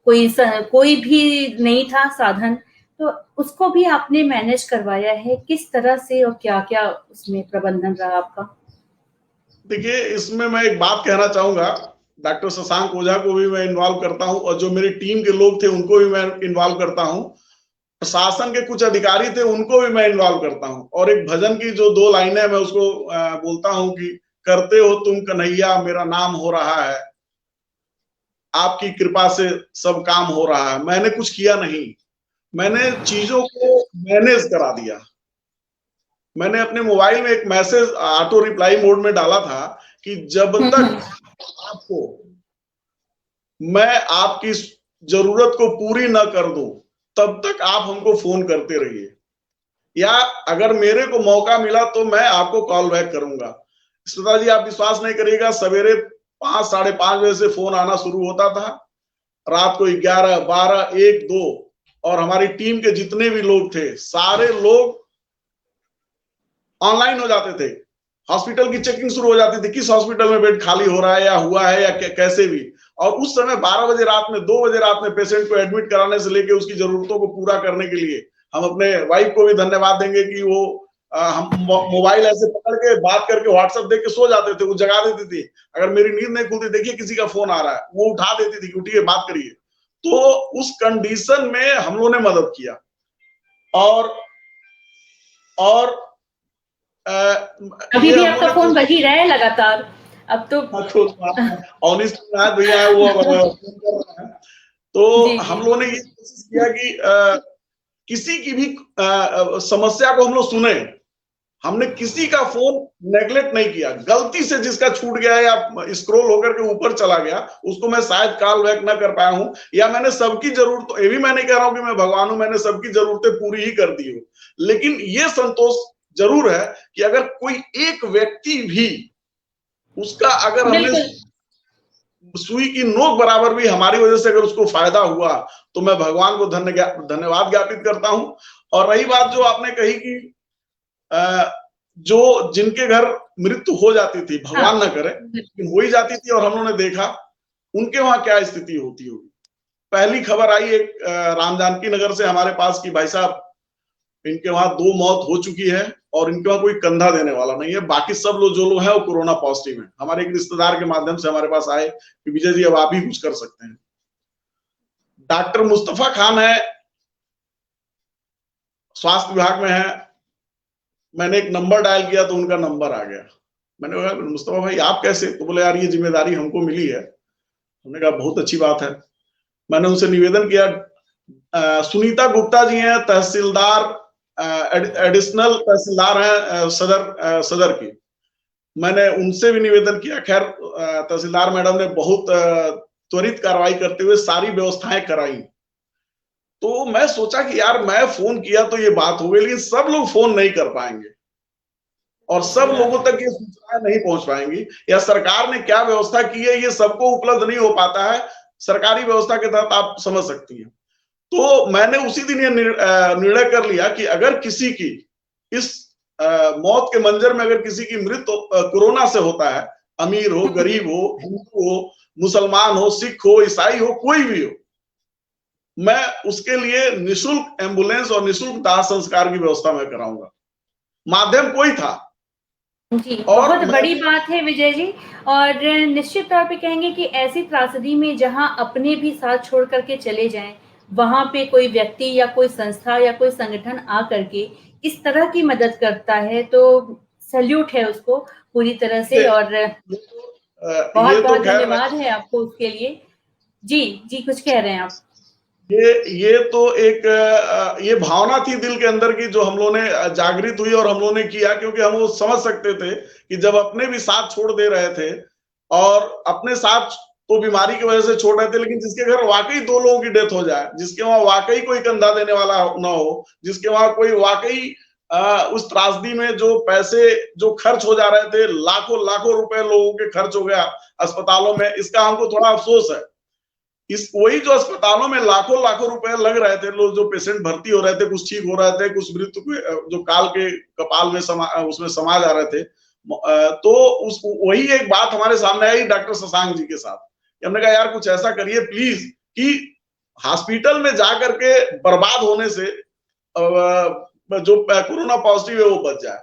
कोई भी नहीं था साधन। तो उसको भी आपने मैनेज करवाया है, किस तरह से और क्या क्या उसमें प्रबंधन रहा आपका? देखिए, इसमें मैं एक बात कहना चाहूंगा, डॉक्टर शशांक ओझा को भी मैं इन्वॉल्व करता हूं, और जो मेरी टीम के लोग थे उनको भी मैं इन्वॉल्व करता हूं, प्रशासन के कुछ अधिकारी थे उनको भी मैं इन्वॉल्व करता हूं। और एक भजन की जो 2 लाइनें मैं उसको बोलता हूं कि करते हो तुम कन्हैया मेरा नाम हो रहा है, आपकी कृपा से सब काम हो रहा है। मैंने कुछ किया नहीं, मैंने चीजों को मैनेज करा दिया। मैंने अपने मोबाइल में एक मैसेज ऑटो रिप्लाई मोड में डाला था कि जब तक आपको मैं आपकी जरूरत को पूरी ना कर दूं तब तक आप हमको फोन करते रहिए, या अगर मेरे को मौका मिला तो मैं आपको कॉल बैक करूंगा। स्मिता जी, आप विश्वास नहीं करिएगा, सवेरे 5, साढ़े 5 बजे से फोन आना शुरू होता था, रात को 11, 12, 1, 2, और हमारी टीम के जितने भी लोग थे सारे लोग ऑनलाइन हो जाते थे। हॉस्पिटल की चेकिंग शुरू हो जाती थी, किस हॉस्पिटल में बेड खाली हो रहा है या हुआ है या कैसे भी। और उस समय 12 बजे रात में, 2 बजे रात में पेशेंट को एडमिट कराने से लेके उसकी जरूरतों को पूरा करने के लिए हम अपने वाइफ को भी धन्यवाद देंगे कि वो हम मोबाइल ऐसे पकड़ के बात करके व्हाट्सएप देख के सो जाते थे, वो जगा देती थी। अगर मेरी नींद नहीं खुलती, देखिए किसी का फोन आ रहा है, वो उठा देती थी कि उठिए बात करिए। तो उस कंडीशन में हम लोगों ने मदद किया। और अभी भी आपका फोन बज रहा है लगातार? अब तो भैया है वो तो हम लोगों ने ये कोशिश किया कि किसी की भी समस्या को हम लोग सुने। हमने किसी का फोन नेग्लेक्ट नहीं किया। गलती से जिसका छूट गया या स्क्रॉल होकर के ऊपर चला गया उसको मैं शायद कॉल बैक ना कर पाया हूं, या मैंने सबकी जरूरत, ये भी मैं नहीं कह रहा हूं कि मैं भगवान हूं, मैंने सबकी जरूरतें पूरी ही कर दी हूं, लेकिन ये संतोष जरूर है कि अगर कोई एक व्यक्ति भी उसका, अगर हमने सुई की नोक बराबर भी हमारी वजह से अगर उसको फायदा हुआ तो मैं भगवान को धन्यवाद ज्ञापित करता हूं। और रही बात जो आपने कही कि जो जिनके घर मृत्यु हो जाती थी, भगवान ना करे, लेकिन हो ही जाती थी, और हम लोगों ने देखा उनके वहां क्या स्थिति होती होगी। पहली खबर आई एक राम जानकी नगर से हमारे पास की भाई साहब, इनके वहां 2 मौत हो चुकी है और इनके वहां कोई कंधा देने वाला नहीं है। बाकी सब लोग जो लोग हैं वो कोरोना पॉजिटिव हैं। हमारे एक रिश्तेदार के माध्यम से हमारे पास आए कि विजय जी अब आप ही कुछ कर सकते हैं। डॉक्टर मुस्तफा खान है, स्वास्थ्य विभाग में है। मैंने एक नंबर डायल किया तो उनका नंबर आ गया। मैंने कहा मुस्तफा भाई आप कैसे? तो बोले यार ये जिम्मेदारी हमको मिली है। हमने कहा बहुत अच्छी बात है। मैंने उनसे निवेदन किया, सुनीता गुप्ता जी हैं तहसीलदार, एडिशनल तहसीलदार हैं सदर की। मैंने उनसे भी निवेदन किया। खैर तहसीलदार मैडम ने बहुत त्वरित कार्रवाई करते हुए सारी व्यवस्थाएं कराई। तो मैं सोचा कि यार मैं फोन किया तो ये बात हो गई, लेकिन सब लोग फोन नहीं कर पाएंगे और सब लोगों तक ये सूचनाएं नहीं पहुंच पाएंगी, या सरकार ने क्या व्यवस्था की है ये सबको उपलब्ध नहीं हो पाता है। सरकारी व्यवस्था के तहत आप समझ सकती हैं। तो मैंने उसी दिन ये निर्णय कर लिया कि अगर किसी की इस मौत के मंजर में अगर किसी की मृत्यु कोरोना से होता है, अमीर हो, गरीब हो, हिंदू हो, मुसलमान हो, सिख हो, ईसाई हो, कोई भी हो, मैं उसके लिए निःशुल्क एम्बुलेंस और निःशुल्क दाह संस्कार की व्यवस्था मैं कराऊंगा। माध्यम कोई था जी, बहुत बड़ी बात है विजय जी। और निश्चित तौर पे कहेंगे कि ऐसी त्रासदी में जहां अपने भी साथ छोड़ करके चले जाएं, वहां पे कोई व्यक्ति या कोई संस्था या कोई संगठन आ करके इस तरह की मदद करता है तो सैल्यूट है उसको पूरी तरह से। और बहुत बहुत धन्यवाद है आपको उसके लिए। जी कुछ कह रहे हैं आप? ये तो एक ये भावना थी दिल के अंदर की जो हम लोगों ने जागृत हुई और हम लोगों ने किया, क्योंकि हम वो समझ सकते थे कि जब अपने भी साथ छोड़ दे रहे थे, और अपने साथ तो बीमारी की वजह से छोड़ रहे थे, लेकिन जिसके घर वाकई 2 लोगों की डेथ हो जाए, जिसके वहां वाकई कोई कंधा देने वाला ना हो, जिसके वहां कोई वाकई उस त्रासदी में जो पैसे जो खर्च हो जा रहे थे, लाखों लाखों रुपए लोगों के खर्च हो गया अस्पतालों में, इसका हमको थोड़ा अफसोस है। वही जो अस्पतालों में लाखों लाखों रुपए लग रहे थे, लोग जो पेशेंट भर्ती हो रहे थे, कुछ ठीक हो रहे थे, कुछ मृत्यु जो काल के कपाल में उसमें समा जा रहे थे, तो वही एक बात हमारे सामने आई डॉक्टर शशांक जी के साथ। हमने कहा यार कुछ ऐसा करिए प्लीज कि हॉस्पिटल में जाकर के बर्बाद होने से जो कोरोना पॉजिटिव है वो बच जाए।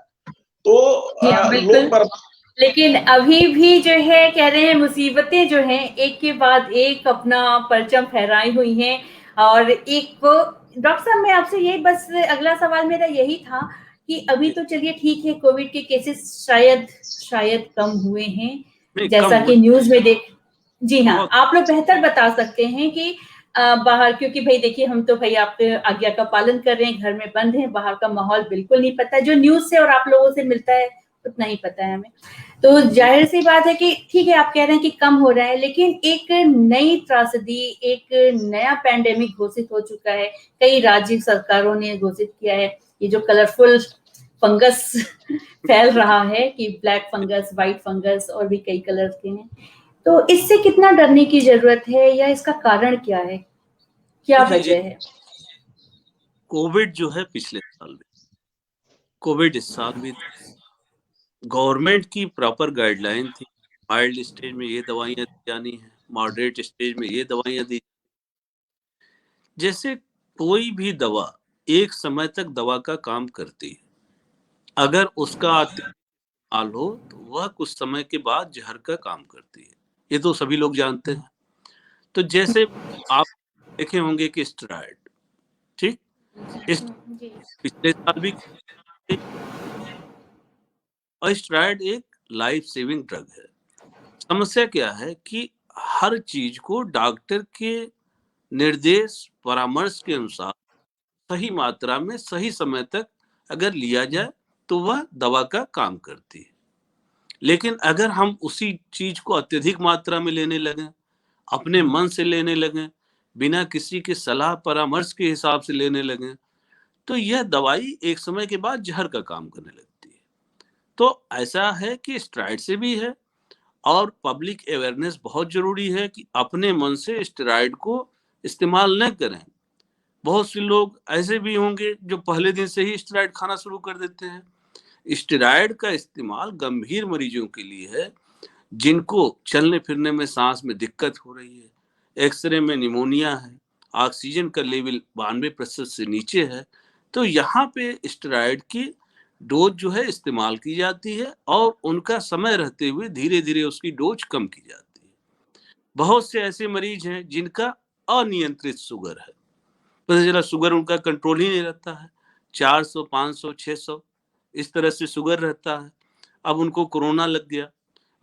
तो लोग बर्बाद लेकिन अभी भी जो है कह रहे हैं मुसीबतें जो हैं एक के बाद एक अपना परचम फहराई हुई हैं। और एक वो डॉक्टर साहब, मैं आपसे यही बस अगला सवाल मेरा यही था कि अभी तो चलिए ठीक है, कोविड के केसेस शायद कम हुए हैं जैसा कि न्यूज में देख। जी हाँ, आप लोग बेहतर बता सकते हैं कि बाहर, क्योंकि भाई देखिए हम तो भाई आपके आज्ञा का पालन कर रहे हैं, घर में बंद हैं, बाहर का माहौल बिल्कुल नहीं पता है। जो न्यूज से और आप लोगों से मिलता है उतना ही पता है हमें। तो जाहिर सी बात है कि ठीक है, आप कह रहे हैं कि कम हो रहा है, लेकिन एक नई त्रासदी, एक नया पैंडेमिक घोषित हो चुका है। कई राज्य सरकारों ने घोषित किया है, ये जो कलरफुल फंगस फैल रहा है कि ब्लैक फंगस, व्हाइट फंगस और भी कई कलर के हैं। तो इससे कितना डरने की जरूरत है या इसका कारण क्या है, क्या वजह है? कोविड जो है पिछले साल भी, कोविड इस साल भी, गवर्नमेंट की प्रॉपर गाइडलाइन थी। माइल्ड स्टेज में ये दवाइयां दी जानी है, मॉडरेट स्टेज में ये दवाइयां दी। जैसे कोई भी दवा एक समय तक दवा का काम करती है, अगर उसका इस्तेमाल हो तो वह कुछ समय के बाद जहर का काम करती है, ये तो सभी लोग जानते हैं। तो जैसे आप देखे होंगे कि स्टेरॉइड, ठीक, इस पिछले साल भी, और स्टेरॉइड एक लाइफ सेविंग ड्रग है। समस्या क्या है कि हर चीज को डॉक्टर के निर्देश परामर्श के अनुसार सही मात्रा में सही समय तक अगर लिया जाए तो वह दवा का काम करती है। लेकिन अगर हम उसी चीज को अत्यधिक मात्रा में लेने लगे, अपने मन से लेने लगे, बिना किसी के सलाह परामर्श के हिसाब से लेने लगे, तो यह दवाई एक समय के बाद जहर का काम करने लगती है। तो ऐसा है कि स्टेरॉइड से भी है, और पब्लिक अवेयरनेस बहुत जरूरी है कि अपने मन से स्टेरॉइड को इस्तेमाल न करें। बहुत से लोग ऐसे भी होंगे जो पहले दिन से ही स्टेरॉइड खाना शुरू कर देते हैं। स्टेरॉइड का इस्तेमाल गंभीर मरीजों के लिए है, जिनको चलने फिरने में, सांस में दिक्कत हो रही है, एक्सरे में निमोनिया है, ऑक्सीजन का लेवल 92% से नीचे है। तो यहाँ पे स्टेरॉइड की डोज जो है इस्तेमाल की जाती है, और उनका समय रहते हुए धीरे धीरे उसकी डोज कम की जाती है। बहुत से ऐसे मरीज हैं जिनका अनियंत्रित शुगर है, पता चला शुगर उनका कंट्रोल ही नहीं रहता है, 400, 500, 600 इस तरह से शुगर रहता है। अब उनको कोरोना लग गया,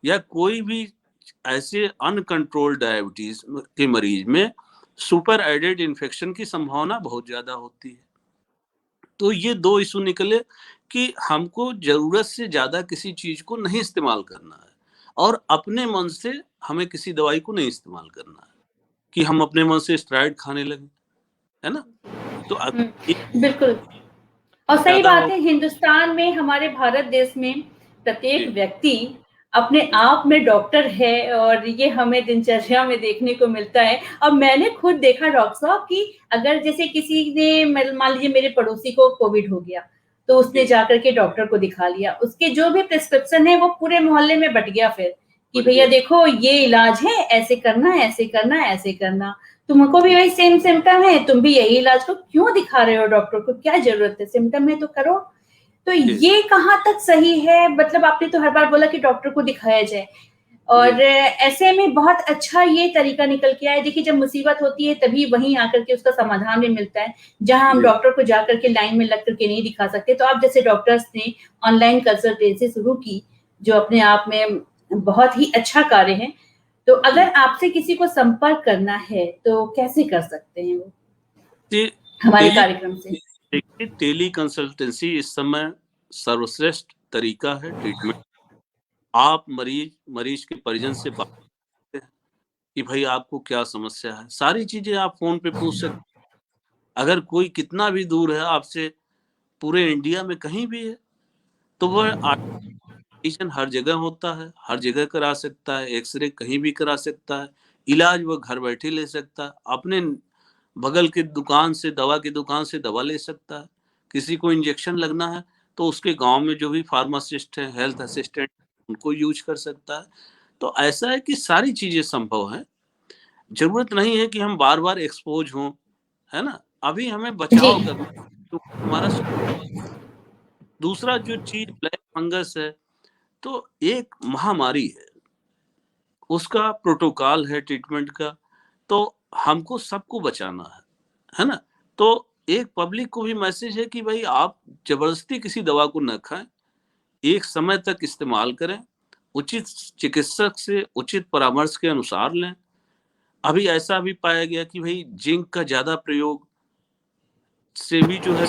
या कोई भी ऐसे अनकंट्रोल्ड डायबिटीज के मरीज में सुपर एडेड इन्फेक्शन की संभावना बहुत ज्यादा होती है। तो ये दो इशू निकले कि हमको जरूरत से ज्यादा किसी चीज को नहीं इस्तेमाल करना है, और अपने मन से हमें किसी दवाई को नहीं इस्तेमाल करना है कि हम अपने मन से स्टेरॉइड खाने लगे, है ना। तो बिल्कुल, और सही बात है, हिंदुस्तान में, हमारे भारत देश में प्रत्येक व्यक्ति अपने आप में डॉक्टर है, और ये हमें दिनचर्या में देखने को मिलता है। और मैंने खुद देखा डॉक्टर साहब कि अगर जैसे किसी ने, मान लीजिए मेरे पड़ोसी को कोविड हो गया, तो उसने जाकर के डॉक्टर को दिखा लिया, उसके जो भी प्रिस्क्रिप्शन है वो पूरे मोहल्ले में बट गया फिर कि भैया देखो ये इलाज है, ऐसे करना, ऐसे करना, ऐसे करना, तुमको भी वही सेम सिम्टम है, तुम भी यही इलाज को क्यों दिखा रहे हो डॉक्टर को, क्या जरूरत है, सिम्टम है तो करो। तो ये कहाँ तक सही है? मतलब आपने तो हर बार बोला कि डॉक्टर को दिखाया जाए, और ऐसे में बहुत अच्छा ये तरीका निकल के आया। देखिए जब मुसीबत होती है तभी वहीं आकर के उसका समाधान भी मिलता है, जहां हम डॉक्टर को जाकर के लाइन में लग करके नहीं दिखा सकते। तो आप जैसे डॉक्टर्स ने ऑनलाइन कंसल्टेंसी शुरू की, जो अपने आप में बहुत ही अच्छा कार्य है। तो अगर आपसे किसी को संपर्क करना है तो कैसे कर सकते हैं वो हमारे कार्यक्रम से? देखिए, टेली कंसल्टेंसी इस समय सर्वश्रेष्ठ तरीका है ट्रीटमेंट। आप मरीज के परिजन से बात करते हैं कि भाई आपको क्या समस्या है, सारी चीजें आप फोन पे पूछ सकते हैं। अगर कोई कितना भी दूर है आपसे, पूरे इंडिया में कहीं भी है, तो वह हर जगह होता है, हर जगह करा सकता है, एक्सरे कहीं भी करा सकता है, इलाज वो घर बैठे ले सकता है, अपने बगल के दुकान से, दवा की दुकान से दवा ले सकता है। किसी को इंजेक्शन लगना है तो उसके गांव में जो भी फार्मासिस्ट है, हेल्थ असिस्टेंट, उनको यूज कर सकता है। तो ऐसा है कि सारी चीजें संभव हैं। जरूरत नहीं है कि हम बार बार एक्सपोज हों, है ना। अभी हमें बचाव करना तो हमारा दूसरा जो चीज ब्लैक फंगस है, तो एक महामारी है, उसका प्रोटोकॉल है ट्रीटमेंट का, तो हमको सबको बचाना है ना। तो एक पब्लिक को भी मैसेज है कि भाई आप जबरदस्ती किसी दवा को न खाएं, एक समय तक इस्तेमाल करें, उचित चिकित्सक से उचित परामर्श के अनुसार लें। अभी ऐसा भी पाया गया कि भाई जिंक का ज्यादा प्रयोग से भी जो है,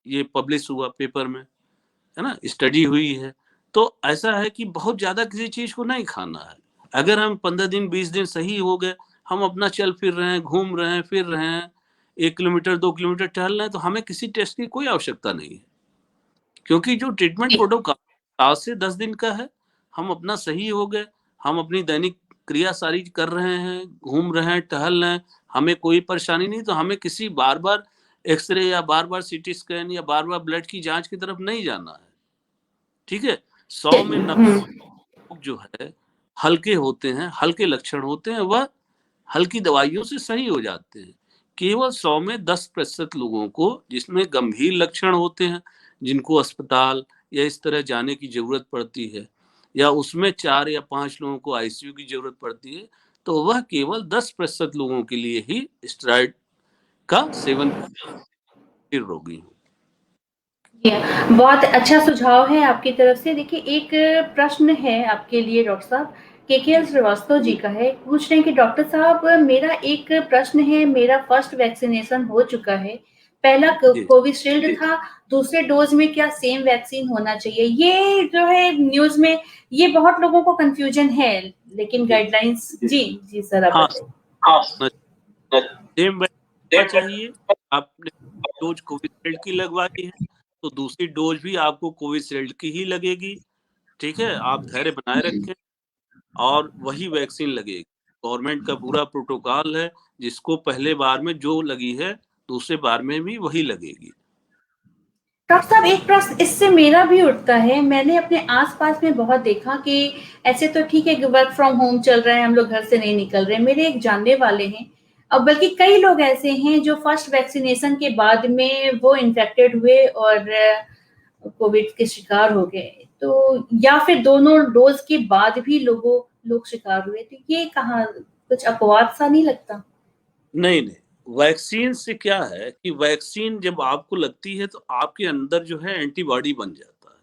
ये पब्लिश हुआ पेपर में, है ना, स्टडी हुई है। तो ऐसा है कि बहुत ज्यादा किसी चीज को नहीं खाना है। अगर हम 15 दिन 20 दिन सही हो गए, हम अपना चल फिर रहे हैं, घूम रहे हैं, फिर रहे हैं, 1 किलोमीटर 2 किलोमीटर टहल रहे हैं, तो हमें किसी टेस्ट की कोई आवश्यकता नहीं है, क्योंकि जो ट्रीटमेंट प्रोटोकॉल 7 से 10 दिन का है, हम अपना सही हो गए, हम अपनी दैनिक क्रिया सारी कर रहे हैं, घूम रहे हैं, टहल रहे हैं, हमें कोई परेशानी नहीं, तो हमें किसी बार बार एक्सरे या बार बार सीटी स्कैन या बार बार ब्लड की जांच की तरफ नहीं जाना है। ठीक है, 100 में 90 लोग जो है हल्के होते हैं, हल्के लक्षण होते हैं, वह हल्की दवाइयों से सही हो जाते हैं। केवल 100 में 10% लोगों को जिसमें गंभीर लक्षण होते हैं, जिनको अस्पताल या इस तरह जाने की जरूरत पड़ती है, या उसमें 4 या 5 लोगों को आईसीयू की जरूरत पड़ती है, तो वह केवल 10% लोगों के लिए ही स्टेरॉइड का सेवन फिर रोगी हूँ। बहुत अच्छा सुझाव है आपकी तरफ से। देखिए, एक प्रश्न है आपके लिए डॉक्टर साहब, केकेएल श्रीवास्तव जी का है। पूछ रहे हैं कि डॉक्टर साहब, मेरा एक प्रश्न है, मेरा फर्स्ट वैक्सीनेशन हो चुका है, पहला कोविशील्ड था, दूसरे डोज में क्या सेम वैक्सीन होना चाहिए? ये जो है न्यूज में ये बहुत लोगों को कंफ्यूजन है, लेकिन गाइडलाइंस जी सर आप सेम चाहिए। आपने डोज कोविशील्ड की लगवाई है तो दूसरी डोज भी आपको कोविशील्ड की ही लगेगी। ठीक है, आप धैर्य बनाए रखें और वही वैक्सीन लगेगी। गवर्नमेंट का पूरा प्रोटोकॉल है, जिसको पहले बार में जो लगी है दूसरे बार में भी वही लगेगी। डॉक्टर साहब, एक प्रश्न इससे मेरा भी उठता है। मैंने अपने आसपास में बहुत देखा कि ऐसे तो ठीक है कि वर्क फ्रॉम होम चल रहा है, हम लोग घर से नहीं निकल रहे। मेरे एक जानने वाले हैं, और बल्कि कई लोग ऐसे हैं जो फर्स्ट वैक्सीनेशन के बाद में वो इन्फेक्टेड हुए और कोविड के शिकार हो गए, तो या फिर दोनों डोज के बाद भी लोग शिकार हुए। तो ये कहाँ कुछ अपवाद सा नहीं लगता? नहीं, वैक्सीन से क्या है कि वैक्सीन जब आपको लगती है तो आपके अंदर जो है एंटीबॉडी बन जाता है।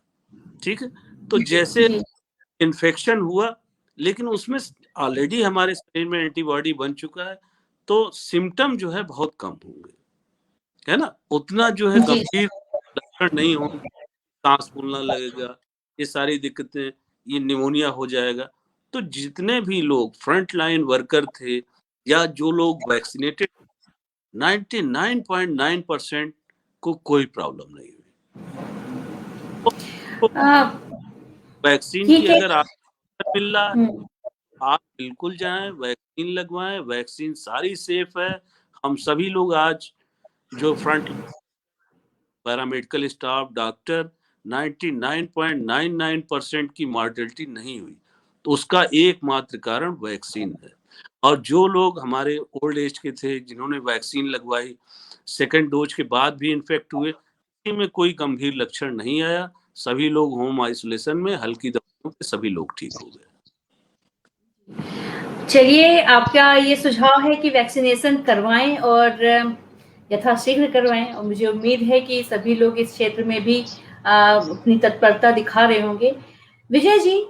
ठीक है, तो जैसे इन्फेक्शन हुआ, लेकिन उसमें ऑलरेडी हमारे शरीर में एंटीबॉडी बन चुका है, तो सिम्टम जो है बहुत कम होंगे, है ना, उतना जो है गंभीर लक्षण नहीं होंगे, सांस फूलना लगेगा, ये सारी दिक्कतें, ये निमोनिया हो जाएगा। तो जितने भी लोग फ्रंट लाइन वर्कर थे या जो लोग वैक्सीनेटेड, 99.9% को कोई प्रॉब्लम नहीं हुई। वैक्सीन की अगर आपको मिल रहा है, आप बिल्कुल जाएं, वैक्सीन लगवाएं, वैक्सीन सारी सेफ है। हम सभी लोग आज जो फ्रंट पैरामेडिकल स्टाफ, डॉक्टर, 99.99% की मॉर्टेलिटी नहीं हुई, तो उसका एकमात्र कारण वैक्सीन है। और जो लोग हमारे ओल्ड एज के थे, जिन्होंने वैक्सीन लगवाई, सेकंड डोज के बाद भी इन्फेक्ट हुए, किसी में कोई गंभीर लक्षण नहीं आया, सभी लोग होम आइसोलेशन में हल्की दवाइयों पे सभी लोग ठीक हो गए। चलिए, आपका ये सुझाव है कि वैक्सीनेशन करवाएं और यथाशीघ्र करवाएं, और मुझे उम्मीद है कि सभी लोग इस क्षेत्र में भी अपनी तत्परता दिखा रहे होंगे। विजय जी,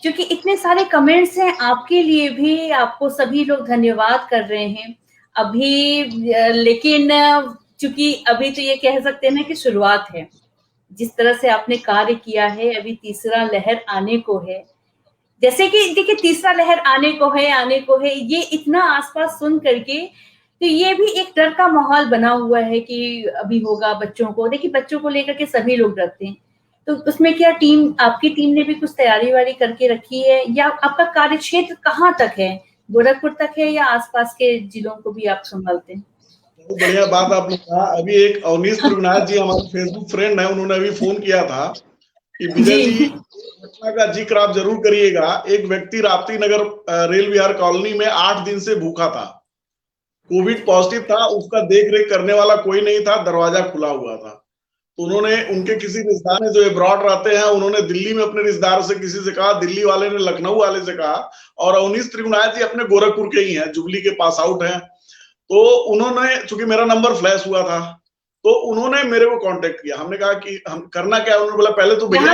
क्योंकि इतने सारे कमेंट्स हैं, आपके लिए भी आपको सभी लोग धन्यवाद कर रहे हैं अभी, लेकिन चूंकि अभी तो ये कह सकते हैं ना कि शुरुआत है, जिस तरह से आपने कार्य किया है, अभी तीसरा लहर आने को है। जैसे कि देखिए, तीसरा लहर आने को है, ये इतना आसपास सुन करके तो ये भी एक डर का माहौल बना हुआ है कि अभी होगा बच्चों को। देखिए, बच्चों को लेकर के सभी लोग डरते हैं, तो उसमें क्या आपकी टीम ने भी कुछ तैयारी वारी करके रखी है, या आपका कार्य क्षेत्र कहाँ तक है, गोरखपुर तक है या आसपास के जिलों को भी आप संभालते हैं? बहुत बढ़िया बात आपने कहा। अभी एक अवनीश त्रिगुनाथ जी हमारे फेसबुक फ्रेंड है, उन्होंने अभी फोन किया था कि विजय जी, घटना का जिक्र आप जरूर करिएगा। एक व्यक्ति राप्ती नगर रेल विहार कॉलोनी में 8 दिन से भूखा था, कोविड पॉजिटिव था, उसका देख रेख करने वाला कोई नहीं था, दरवाजा खुला हुआ था। तो उन्होंने उनके किसी रिश्तेदार ने जो अब्रॉड रहते हैं, उन्होंने दिल्ली में अपने रिश्तेदार से किसी से कहा, दिल्ली वाले ने लखनऊ वाले से कहा, और अवनीश त्रिगुणायत जी अपने गोरखपुर के ही हैं, जुबली के पास आउट हैं। तो उन्होंने, चूंकि मेरा नंबर फ्लैश हुआ था, तो उन्होंने मेरे को कांटेक्ट किया। हमने कहा कि हम करना क्या है, उन्होंने बोला पहले तो भैया,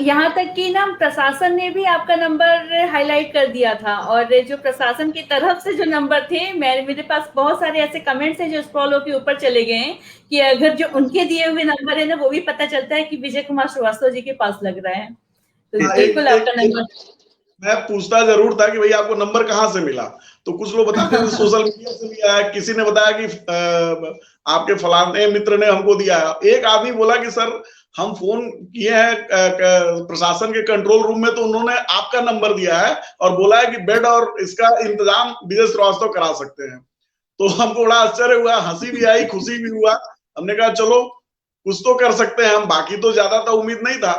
यहाँ तक कि ना प्रशासन ने भी आपका नंबर हाईलाइट कर दिया था, और जो प्रशासन की तरफ से जो नंबर थे, मेरे पास बहुत सारे ऐसे कमेंट्स हैं जो स्क्रॉल के ऊपर चले गए हैं कि अगर जो उनके दिए हुए नंबर है ना, वो भी पता चलता है कि विजय कुमार श्रीवास्तव जी के पास लग रहा है। तो बिल्कुल आपका नंबर, मैं पूछता जरूर था कि भैया आपको नंबर कहाँ से मिला, तो कुछ लोग बताते थे सोशल मीडिया से लिया है, किसी ने बताया कि आपके फलाने मित्र ने हमको दिया है। एक आदमी बोला कि सर हम फोन किए हैं प्रशासन के कंट्रोल रूम में, तो उन्होंने आपका नंबर दिया है और बोला है कि बेड और इसका इंतजाम विजय श्रीवास्तव करा सकते हैं। तो हमको बड़ा आश्चर्य हुआ, हंसी भी आई, खुशी भी हुआ। हमने कहा चलो कुछ तो कर सकते हैं हम, बाकी तो ज्यादा तो उम्मीद नहीं था।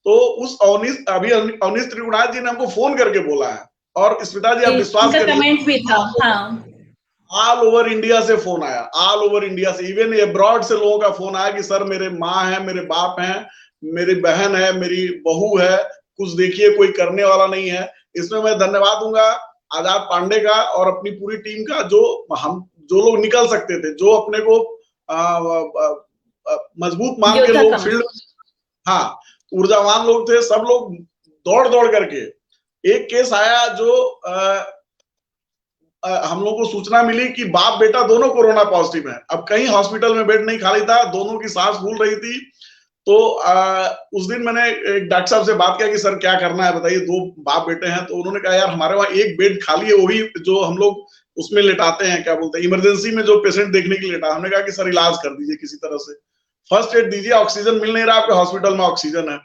तो उस अवनीश त्रिगुणायत जी ने हमको फोन करके बोला है, और स्मिता जी आप विश्वास करिए, कमेंट भी था, हाँ, ऑल ओवर इंडिया से फोन आया, ऑल ओवर इंडिया से, इवन अब्रॉड से लोगों का फोन आया कि सर मेरे माँ है, मेरे बाप हैं, मेरी बहन है, मेरी बहू है, कुछ देखिए, कोई करने वाला नहीं है। इसमें मैं धन्यवाद दूंगा आजाद पांडे का और अपनी पूरी टीम का, जो लोग निकल सकते थे, जो अपने को मजबूत मान के लोग फील्ड, हाँ, ऊर्जावान लोग थे, सब लोग दौड़ दौड़ करके। एक केस आया जो हम लोग को सूचना मिली कि बाप बेटा दोनों कोरोना पॉजिटिव हैं। अब कहीं हॉस्पिटल में बेड नहीं खाली था, दोनों की सांस फूल रही थी। तो उस दिन मैंने एक डॉक्टर साहब से बात किया कि सर क्या करना है बताइए, दो बाप बेटे हैं। तो उन्होंने कहा यार हमारे वहाँ एक बेड खाली है, वो भी जो हम लोग उसमें लेटाते हैं, क्या बोलते हैं, इमरजेंसी में जो पेशेंट देखने के लिए लेटा। हमने कहा कि सर इलाज कर दीजिए किसी तरह से, फर्स्ट एड दीजिए, ऑक्सीजन मिल नहीं रहा, आपके हॉस्पिटल में ऑक्सीजन है।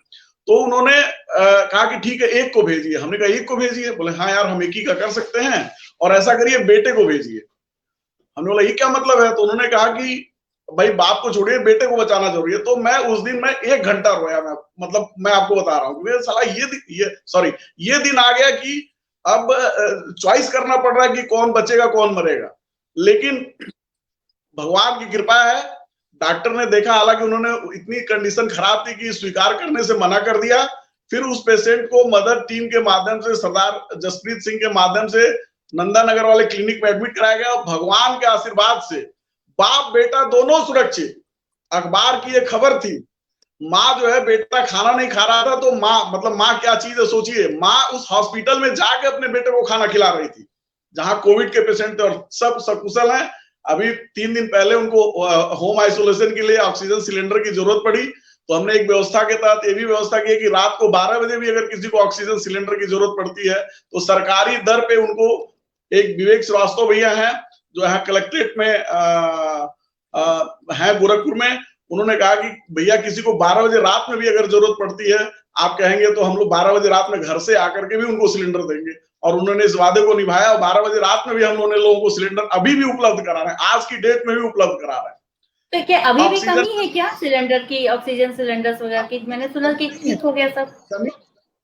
तो उन्होंने कहा कि ठीक है एक को भेजिए। हमने कहा एक को भेजिए? बोले हाँ यार हम एक ही का कर सकते हैं, और ऐसा करिए बेटे को भेजिए। हमने बोला ये क्या मतलब है? तो उन्होंने कहा कि भाई बाप को छोड़िए, बेटे को बचाना जरूरी है। तो मैं उस दिन 1 घंटा रोया। मैं आपको बता रहा हूँ साला ये दिन आ गया कि अब चॉइस करना पड़ रहा है कि कौन बचेगा कौन मरेगा। लेकिन भगवान की कृपा है, डॉक्टर ने देखा, हालांकि उन्होंने इतनी कंडीशन खराब थी कि स्वीकार करने से मना कर दिया। फिर उस पेशेंट को मदर टीम के माध्यम से, सरदार जसप्रीत सिंह के माध्यम से नंदा नगर वाले क्लिनिक में एडमिट कराया गया। और भगवान के आशीर्वाद से बाप बेटा दोनों सुरक्षित। अखबार की एक खबर थी, माँ जो है बेटा खाना नहीं खा रहा था, तो माँ क्या चीज है सोचिए, माँ उस हॉस्पिटल में जाके अपने बेटे को खाना खिला रही थी जहां कोविड के पेशेंट थे, और सब सकुशल हैं। अभी 3 दिन पहले उनको होम आइसोलेशन के लिए ऑक्सीजन सिलेंडर की जरूरत पड़ी, तो हमने एक व्यवस्था के तहत ये भी व्यवस्था की है कि रात को 12 बजे भी अगर किसी को ऑक्सीजन सिलेंडर की जरूरत पड़ती है तो सरकारी दर पे उनको, एक विवेक श्रीवास्तव भैया हैं जो है कलेक्ट्रेट में है गोरखपुर में, उन्होंने कहा कि भैया किसी को 12 बजे रात में भी अगर जरूरत पड़ती है, आप कहेंगे तो हम लोग 12 बजे रात में घर से आकर के भी उनको सिलेंडर देंगे। और उन्होंने इस वादे को निभाया, और 12 बजे रात में भी हम लोगों को सिलेंडर अभी भी उपलब्ध करा रहे हैं, आज की डेट में भी उपलब्ध करा रहे हैं। तो क्या अभी भी कमी है क्या सिलेंडर की, ऑक्सीजन सिलेंडर्स वगैरह की? मैंने सुना कि हो गया सब।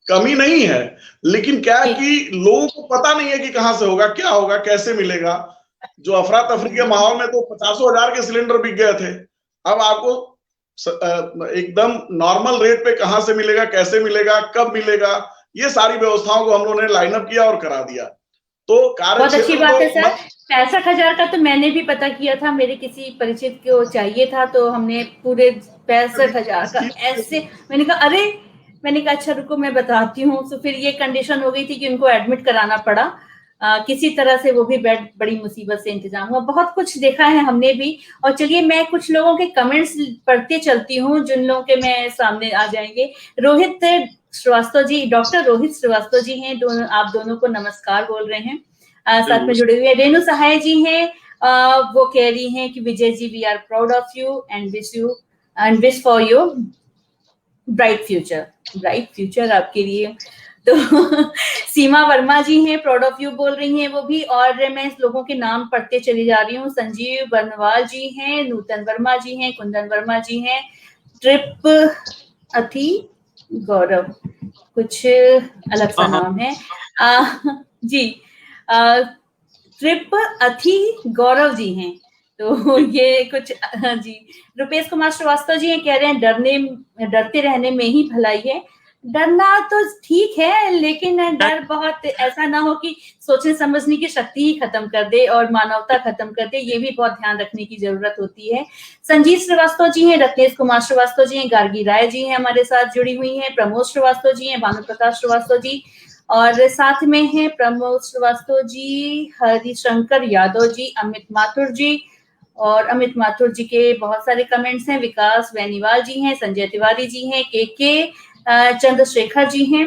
कमी नहीं है, लेकिन क्या है कि लोगों को पता नहीं है कि कहां से होगा, क्या होगा, कैसे मिलेगा। जो अफरा तफरी के माहौल में तो 50,000 के सिलेंडर बिक गए थे। अब आपको एकदम नॉर्मल रेट पे कहां से मिलेगा, कैसे मिलेगा, कब मिलेगा, ये सारी व्यवस्थाओं को हम लोगों ने लाइनअप किया और करा दिया। तो बहुत अच्छी बात है सर। 65,000 का तो मैंने भी पता किया था, मेरे किसी परिचित को चाहिए था, तो हमने पूरे 65,000 का ऐसे, मैंने कहा अच्छा रुको मैं बताती हूँ। तो फिर ये कंडीशन हो गई थी कि उनको एडमिट कराना पड़ा, किसी तरह से वो भी बेड बड़ी मुसीबत से इंतजाम हुआ। बहुत कुछ देखा है हमने भी। और चलिए मैं कुछ लोगों के कमेंट्स पढ़ते चलती हूँ जिन लोगों के मैं सामने आ जाएंगे। रोहित श्रीवास्तव जी, डॉक्टर रोहित श्रीवास्तव जी हैं, आप दोनों को नमस्कार बोल रहे हैं, साथ में जुड़े हुए। रेणु सहाय जी हैं, वो कह रही हैं कि Vijay ji we are proud of you and wish for your bright future आपके लिए। तो सीमा वर्मा जी हैं, प्राउड ऑफ यू बोल रही हैं वो भी। और मैं इस लोगों के नाम पढ़ते चली जा रही हूँ। संजीव बर्नवाल जी हैं, नूतन वर्मा जी हैं, कुंदन वर्मा जी हैं, ट्रिप अथी गौरव, कुछ अलग सा नाम है जी, ट्रिप अथी गौरव जी हैं। तो ये कुछ जी। रुपेश कुमार श्रीवास्तव जी कह रहे हैं डरते रहने में ही भलाई है। डरना तो ठीक है, लेकिन डर बहुत ऐसा ना हो कि सोचने समझने की शक्ति ही खत्म कर दे और मानवता खत्म कर दे, ये भी बहुत ध्यान रखने की जरूरत होती है। संजीत श्रीवास्तव जी हैं, रत्नेश कुमार श्रीवास्तव जी हैं, गार्गी राय जी हैं हमारे साथ जुड़ी हुई हैं, प्रमोद श्रीवास्तव जी हैं, भानु प्रकाश श्रीवास्तव जी, और साथ में हैं प्रमोद श्रीवास्तव जी, हरिशंकर यादव जी, अमित माथुर जी, और अमित माथुर जी के बहुत सारे कमेंट्स हैं। विकास बेनीवाल जी हैं, संजय तिवारी जी हैं, के चंद्रशेखर जी हैं,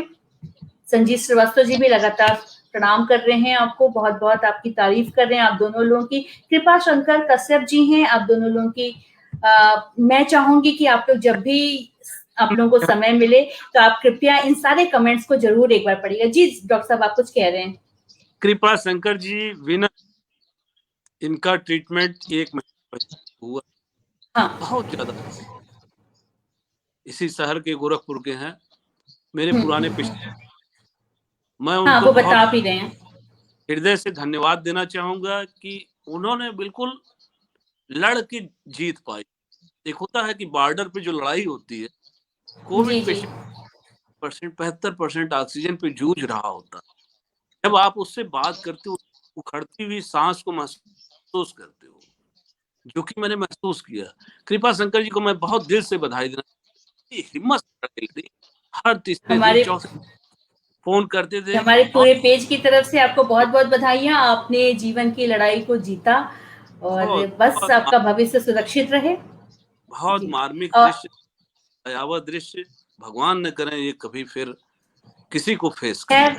संजीत श्रीवास्तव जी भी लगातार प्रणाम कर रहे हैं आपको, बहुत बहुत आपकी तारीफ कर रहे हैं आप दोनों लोगों की। कृपा शंकर कश्यप जी हैं, आप दोनों लोगों की मैं चाहूंगी कि आप लोग जब भी आप लोगों को समय मिले तो आप कृपया इन सारे कमेंट्स को जरूर एक बार पढ़िएगा। जी डॉक्टर साहब आप कुछ कह रहे हैं। कृपा शंकर जी विनर, इनका ट्रीटमेंट 1 महीने हुआ। हाँ। बहुत ज्यादा, इसी शहर के गोरखपुर के हैं, मेरे पुराने पिछले, मैं उनको वो बता भी रहे हैं। हृदय से धन्यवाद देना चाहूंगा कि उन्होंने बिल्कुल लड़ के जीत पाई। एक होता है कि बॉर्डर पे जो लड़ाई होती है, कोविड पेशेंट 75% ऑक्सीजन पे जूझ रहा होता है, जब आप उससे बात करते हो, उखड़ती हुई सांस को महसूस करते हो, जो कि मैंने महसूस किया। कृपा शंकर जी को मैं बहुत दिल से बधाई देना, हिम्मत हर तीसरे दिन चौथे फोन करते थे। हमारे पूरे पेज की तरफ से आपको बहुत बहुत बधाइयां, आपने जीवन की लड़ाई को जीता और बस आपका भविष्य सुरक्षित रहे। बहुत मार्मिक दृश्य, भयावह दृश्य, भगवान न करें ये कभी फिर किसी को फेस करें।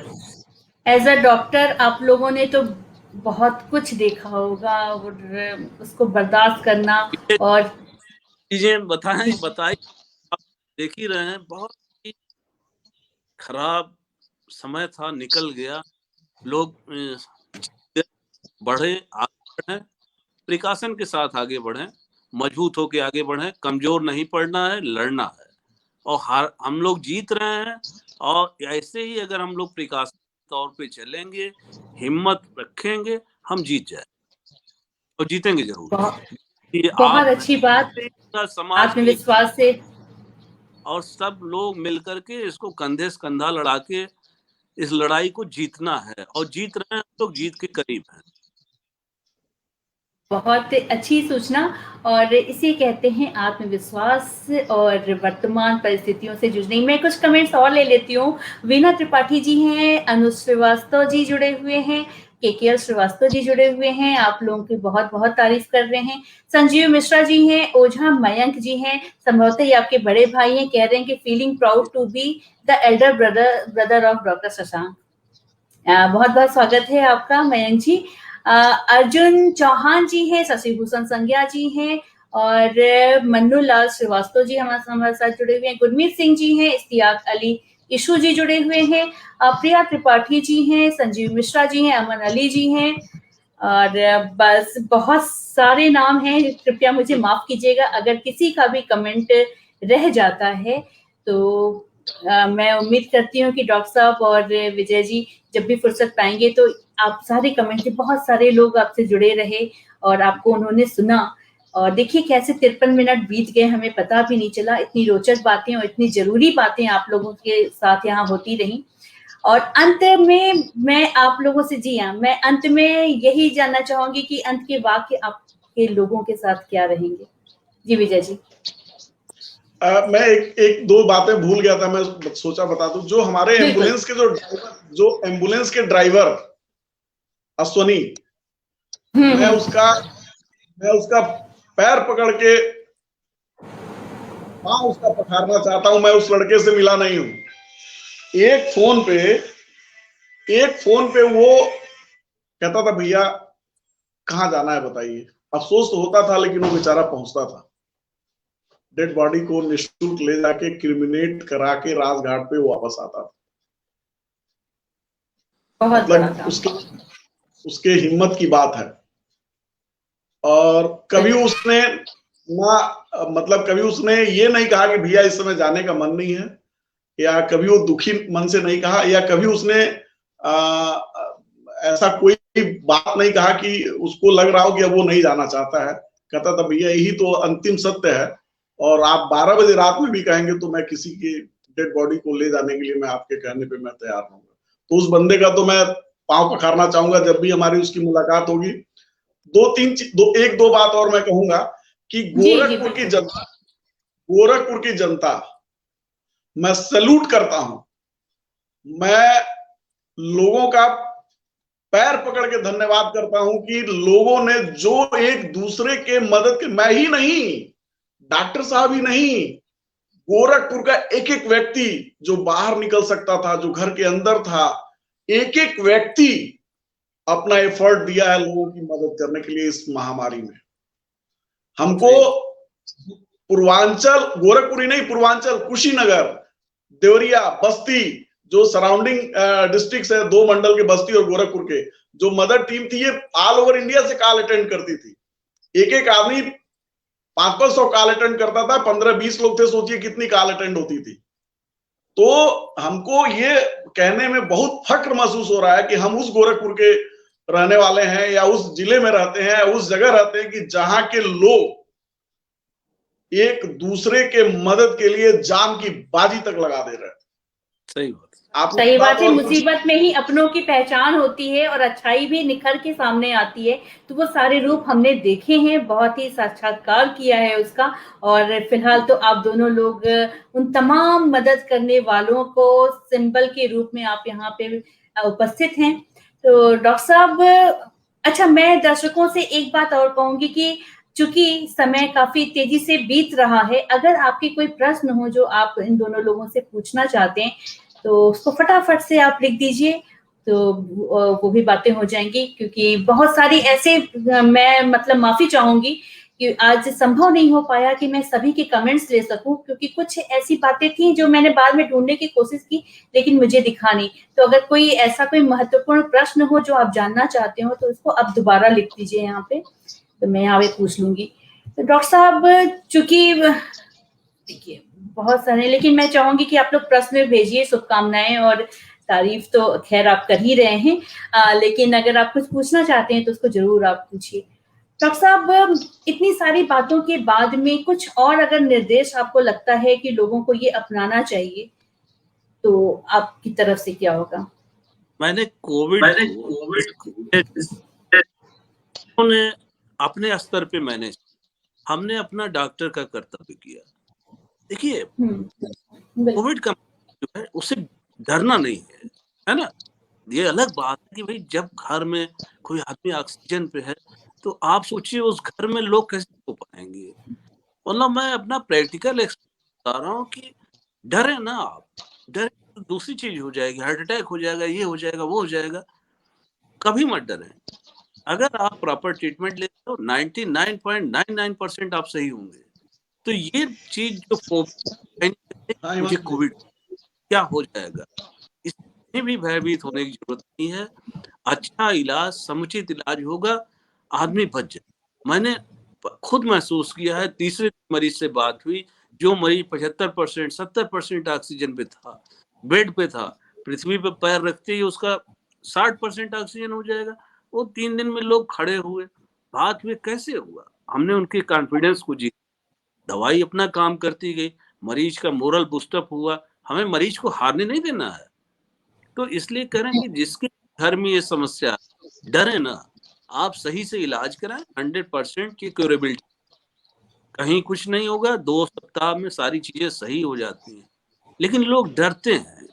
एज अ डॉक्टर आप लोगों ने तो बहुत कुछ देखा होगा और उसको बर्दाश्त करना और चीजें बताई देख ही रहे हैं। बहुत ही खराब समय था, निकल गया, लोग बढ़े, आगे बढ़े, प्रिकॉशन के साथ आगे बढ़े, मजबूत होके आगे बढ़े, कमजोर नहीं पड़ना है, लड़ना है, और हम लोग जीत रहे हैं। और ऐसे ही अगर हम लोग प्रिकॉशन तौर पे चलेंगे, हिम्मत रखेंगे, हम जीत जाए और जीतेंगे जरूर। बहुत अच्छी बात, समाज आत्मविश्वास से, और सब लोग मिलकर के इसको कंधे से कंधा लड़ा के इस लड़ाई को जीतना है, और जीत रहे हैं तो जीत के करीब हैं। बहुत अच्छी सूचना, और इसे कहते हैं आत्मविश्वास और वर्तमान परिस्थितियों से जूझने। मैं कुछ कमेंट्स और ले लेती हूँ। वीना त्रिपाठी जी हैं, अनुज श्रीवास्तव जी जुड़े हुए हैं, केकेएल श्रीवास्तव जी जुड़े हुए हैं, आप लोगों की बहुत बहुत तारीफ कर रहे हैं। संजीव मिश्रा जी हैं, ओझा मयंक जी हैं, संभवतः ये आपके बड़े भाई हैं, कह रहे हैं कि feeling proud to be the elder brother of doctor Shashank. बहुत बहुत स्वागत है आपका मयंक जी। अर्जुन चौहान जी हैं, शशिभूषण संज्ञा जी हैं, और मन्नू लाल श्रीवास्तव जी हमारे साथ जुड़े हुए हैं। गुरमीत सिंह जी हैं, इस्तियाक अली इशू जी जुड़े हुए हैं, प्रिया त्रिपाठी जी हैं, संजीव मिश्रा जी हैं, अमन अली जी हैं, और बस बहुत सारे नाम हैं, कृपया मुझे माफ कीजिएगा अगर किसी का भी कमेंट रह जाता है। तो मैं उम्मीद करती हूँ कि डॉक्टर साहब और विजय जी जब भी फुर्सत पाएंगे तो आप सारे कमेंट, बहुत सारे लोग आपसे जुड़े रहे और आपको उन्होंने सुना, और देखिए कैसे 53 मिनट बीत गए, हमें पता भी नहीं चला। इतनी रोचक बातें और इतनी जरूरी बातें आप लोगों के साथ यहाँ होती रही। और अंत में मैं आप लोगों से, जी हाँ, मैं अंत में यही जानना चाहूंगी कि अंत के वाक्य आपके लोगों के साथ क्या रहेंगे। जी विजय जी। मैं एक दो बातें भूल गया था, मैं सोचा बता दूं। जो हमारे एम्बुलेंस के जो एम्बुलेंस के ड्राइवर अश्वनी, मैं उसका पैर पकड़ के पांव उसका पखारना चाहता हूं। मैं उस लड़के से मिला नहीं हूं। एक फोन पे वो कहता था भैया कहाँ जाना है बताइए। अफसोस तो होता था, लेकिन वो बेचारा पहुंचता था, डेड बॉडी को निःशुल्क ले जाके क्रिमिनेट करा के राजघाट पे वापस आता था। मतलब उसके हिम्मत की बात है। और कभी उसने कभी उसने ये नहीं कहा कि भैया इस समय जाने का मन नहीं है, या कभी वो दुखी मन से नहीं कहा, या कभी उसने ऐसा कोई बात नहीं कहा कि उसको लग रहा हो कि अब वो नहीं जाना चाहता है। कहता था भैया यही तो अंतिम सत्य है, और आप 12 बजे रात में भी कहेंगे तो मैं किसी की डेड बॉडी को ले जाने के लिए मैं आपके कहने पे मैं तैयार रहूंगा। तो उस बंदे का तो मैं पांव पखारना चाहूंगा जब भी हमारी उसकी मुलाकात होगी। एक दो बात और मैं कहूंगा कि गोरखपुर की जनता मैं सैल्यूट करता हूं। मैं लोगों का पैर पकड़ के धन्यवाद करता हूं कि लोगों ने जो एक दूसरे के मदद के, मैं ही नहीं, डॉक्टर साहब ही नहीं, गोरखपुर का एक एक व्यक्ति जो बाहर निकल सकता था, जो घर के अंदर था, एक एक व्यक्ति अपना एफर्ट दिया है लोगों की मदद करने के लिए इस महामारी में। हमको पूर्वांचल, गोरखपुर ही नहीं, पूर्वांचल, कुशीनगर, देवरिया, बस्ती, जो सराउंडिंग डिस्ट्रिक्ट्स है, 2 मंडल के बस्ती और गोरखपुर के, जो मदर टीम थी, ये ऑल ओवर इंडिया से कॉल अटेंड करती थी। एक एक आदमी 500-500 कॉल अटेंड करता था, 15-20 लोग थे, सोचिए कितनी कॉल अटेंड होती थी। तो हमको ये कहने में बहुत फख्र महसूस हो रहा है कि हम उस गोरखपुर के रहने वाले हैं, या उस जिले में रहते हैं, उस जगह रहते हैं कि जहां के लोग एक दूसरे के मदद के लिए जान की बाजी तक लगा दे रहे हैं। सही बात है। मुसीबत में ही अपनों की पहचान होती है और अच्छाई भी निखर के सामने आती है। तो वो सारे रूप हमने देखे हैं, बहुत ही साक्षात्कार किया है उसका। और फिलहाल तो आप दोनों लोग उन तमाम मदद करने वालों को सिंबल के रूप में आप यहाँ पे उपस्थित हैं। तो डॉक्टर साहब, अच्छा, मैं दर्शकों से एक बात और कहूंगी कि चूंकि समय काफी तेजी से बीत रहा है, अगर आपके कोई प्रश्न हो जो आप इन दोनों लोगों से पूछना चाहते हैं तो उसको फटाफट से आप लिख दीजिए, तो वो भी बातें हो जाएंगी। क्योंकि बहुत सारी ऐसे, मैं माफी चाहूंगी कि आज संभव नहीं हो पाया कि मैं सभी के कमेंट्स ले सकूं, क्योंकि कुछ ऐसी बातें थी जो मैंने बाद में ढूंढने की कोशिश की लेकिन मुझे दिखा नहीं। तो अगर कोई ऐसा कोई महत्वपूर्ण प्रश्न हो जो आप जानना चाहते हो तो उसको अब दोबारा लिख दीजिए यहाँ पे, तो मैं यहाँ पे पूछ लूंगी। तो डॉक्टर साहब, चूंकि देखिए बहुत सारे, लेकिन मैं चाहूंगी कि आप लोग प्रश्न भेजिए। शुभकामनाएं और तारीफ तो खैर आप कर ही रहे हैं, लेकिन अगर आप कुछ पूछना चाहते हैं तो उसको जरूर आप पूछिए। डॉक्टर साहब, इतनी सारी बातों के बाद में कुछ और अगर निर्देश आपको लगता है कि लोगों को ये अपनाना चाहिए तो आपकी तरफ से क्या होगा? मैंने कोविड ने अपने स्तर पे हमने अपना डॉक्टर का कर्तव्य किया। देखिए, कोविड का जो है उससे डरना नहीं है ना। ये अलग बात है कि भाई जब घर में कोई आदमी ऑक्सीजन पे है तो आप सोचिए उस घर में लोग कैसे हो पाएंगे। मतलब मैं अपना प्रैक्टिकल एक्सपीरियंस बता रहा हूँ कि डरे ना आप, डरे तो दूसरी चीज हो जाएगी, हार्ट अटैक हो जाएगा, ये हो जाएगा, वो हो जाएगा। कभी मत डरें। अगर आप प्रॉपर ट्रीटमेंट लेते हो 99.99% आप सही होंगे। तो ये चीज जो मुझे कोविड क्या हो जाएगा, इसमें भी भयभीत होने की जरूरत नहीं है। अच्छा इलाज, समुचित इलाज होगा, आदमी बच जाए। मैंने खुद महसूस किया है। तीसरे मरीज से बात हुई, जो मरीज 75% 70% ऑक्सीजन पे था, बेड पे था, पृथ्वी पे पैर रखते ही उसका 60% ऑक्सीजन हो जाएगा। वो 3 दिन में लोग खड़े हुए, बात हुए, कैसे हुआ? हमने उनके कॉन्फिडेंस को जीता, दवाई अपना काम करती गई, मरीज का मोरल बूस्टअप हुआ। हमें मरीज को हारने नहीं देना है। तो इसलिए कह रहे हैं कि जिसके घर में ये समस्या, डरे ना, आप सही से इलाज कराएं, 100% की क्योरेबिलिटी। कहीं कुछ नहीं होगा, 2 सप्ताह में सारी चीजें सही हो जाती हैं। लेकिन लोग डरते हैं,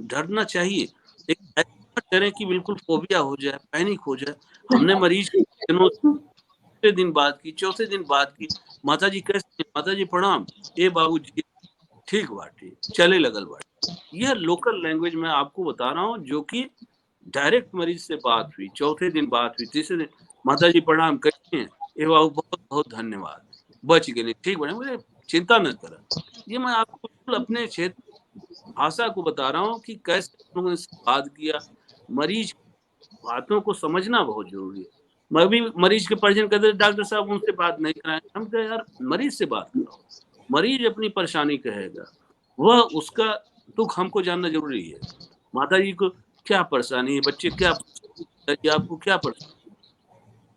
डरना चाहिए। एक ऐसा डरे कि बिल्कुल फोबिया हो जाए, पैनिक हो जाए। हमने मरीज तीसरे दिन बात की, चौथे दिन बात की, माता जी कैसे, माता जी प्रणाम, ए बाबू जी ठीक बाटी, चले लगल बाटी। यह लोकल लैंग्वेज में आपको बता रहा हूँ, जो कि डायरेक्ट मरीज से बात हुई, चौथे दिन बात हुई, तीसरे दिन माता जी प्रणाम, कैसे हैं, ए बाबू बहुत बहुत धन्यवाद, बच गए, ठीक बने, मुझे चिंता न करें। ये मैं आपको अपने क्षेत्र भाषा को बता रहा हूँ कि कैसे लोगों ने बात किया। मरीज बातों को समझना बहुत जरूरी है। मैं भी मरीज के परिजन कहते डॉक्टर साहब उनसे बात नहीं कराएं। हम कहे यार मरीज से बात कराओ, मरीज अपनी परेशानी कहेगा, वह उसका दुख हमको जानना जरूरी है। माता जी को क्या परेशानी है, बच्चे क्या, ये आपको क्या पड़ता है?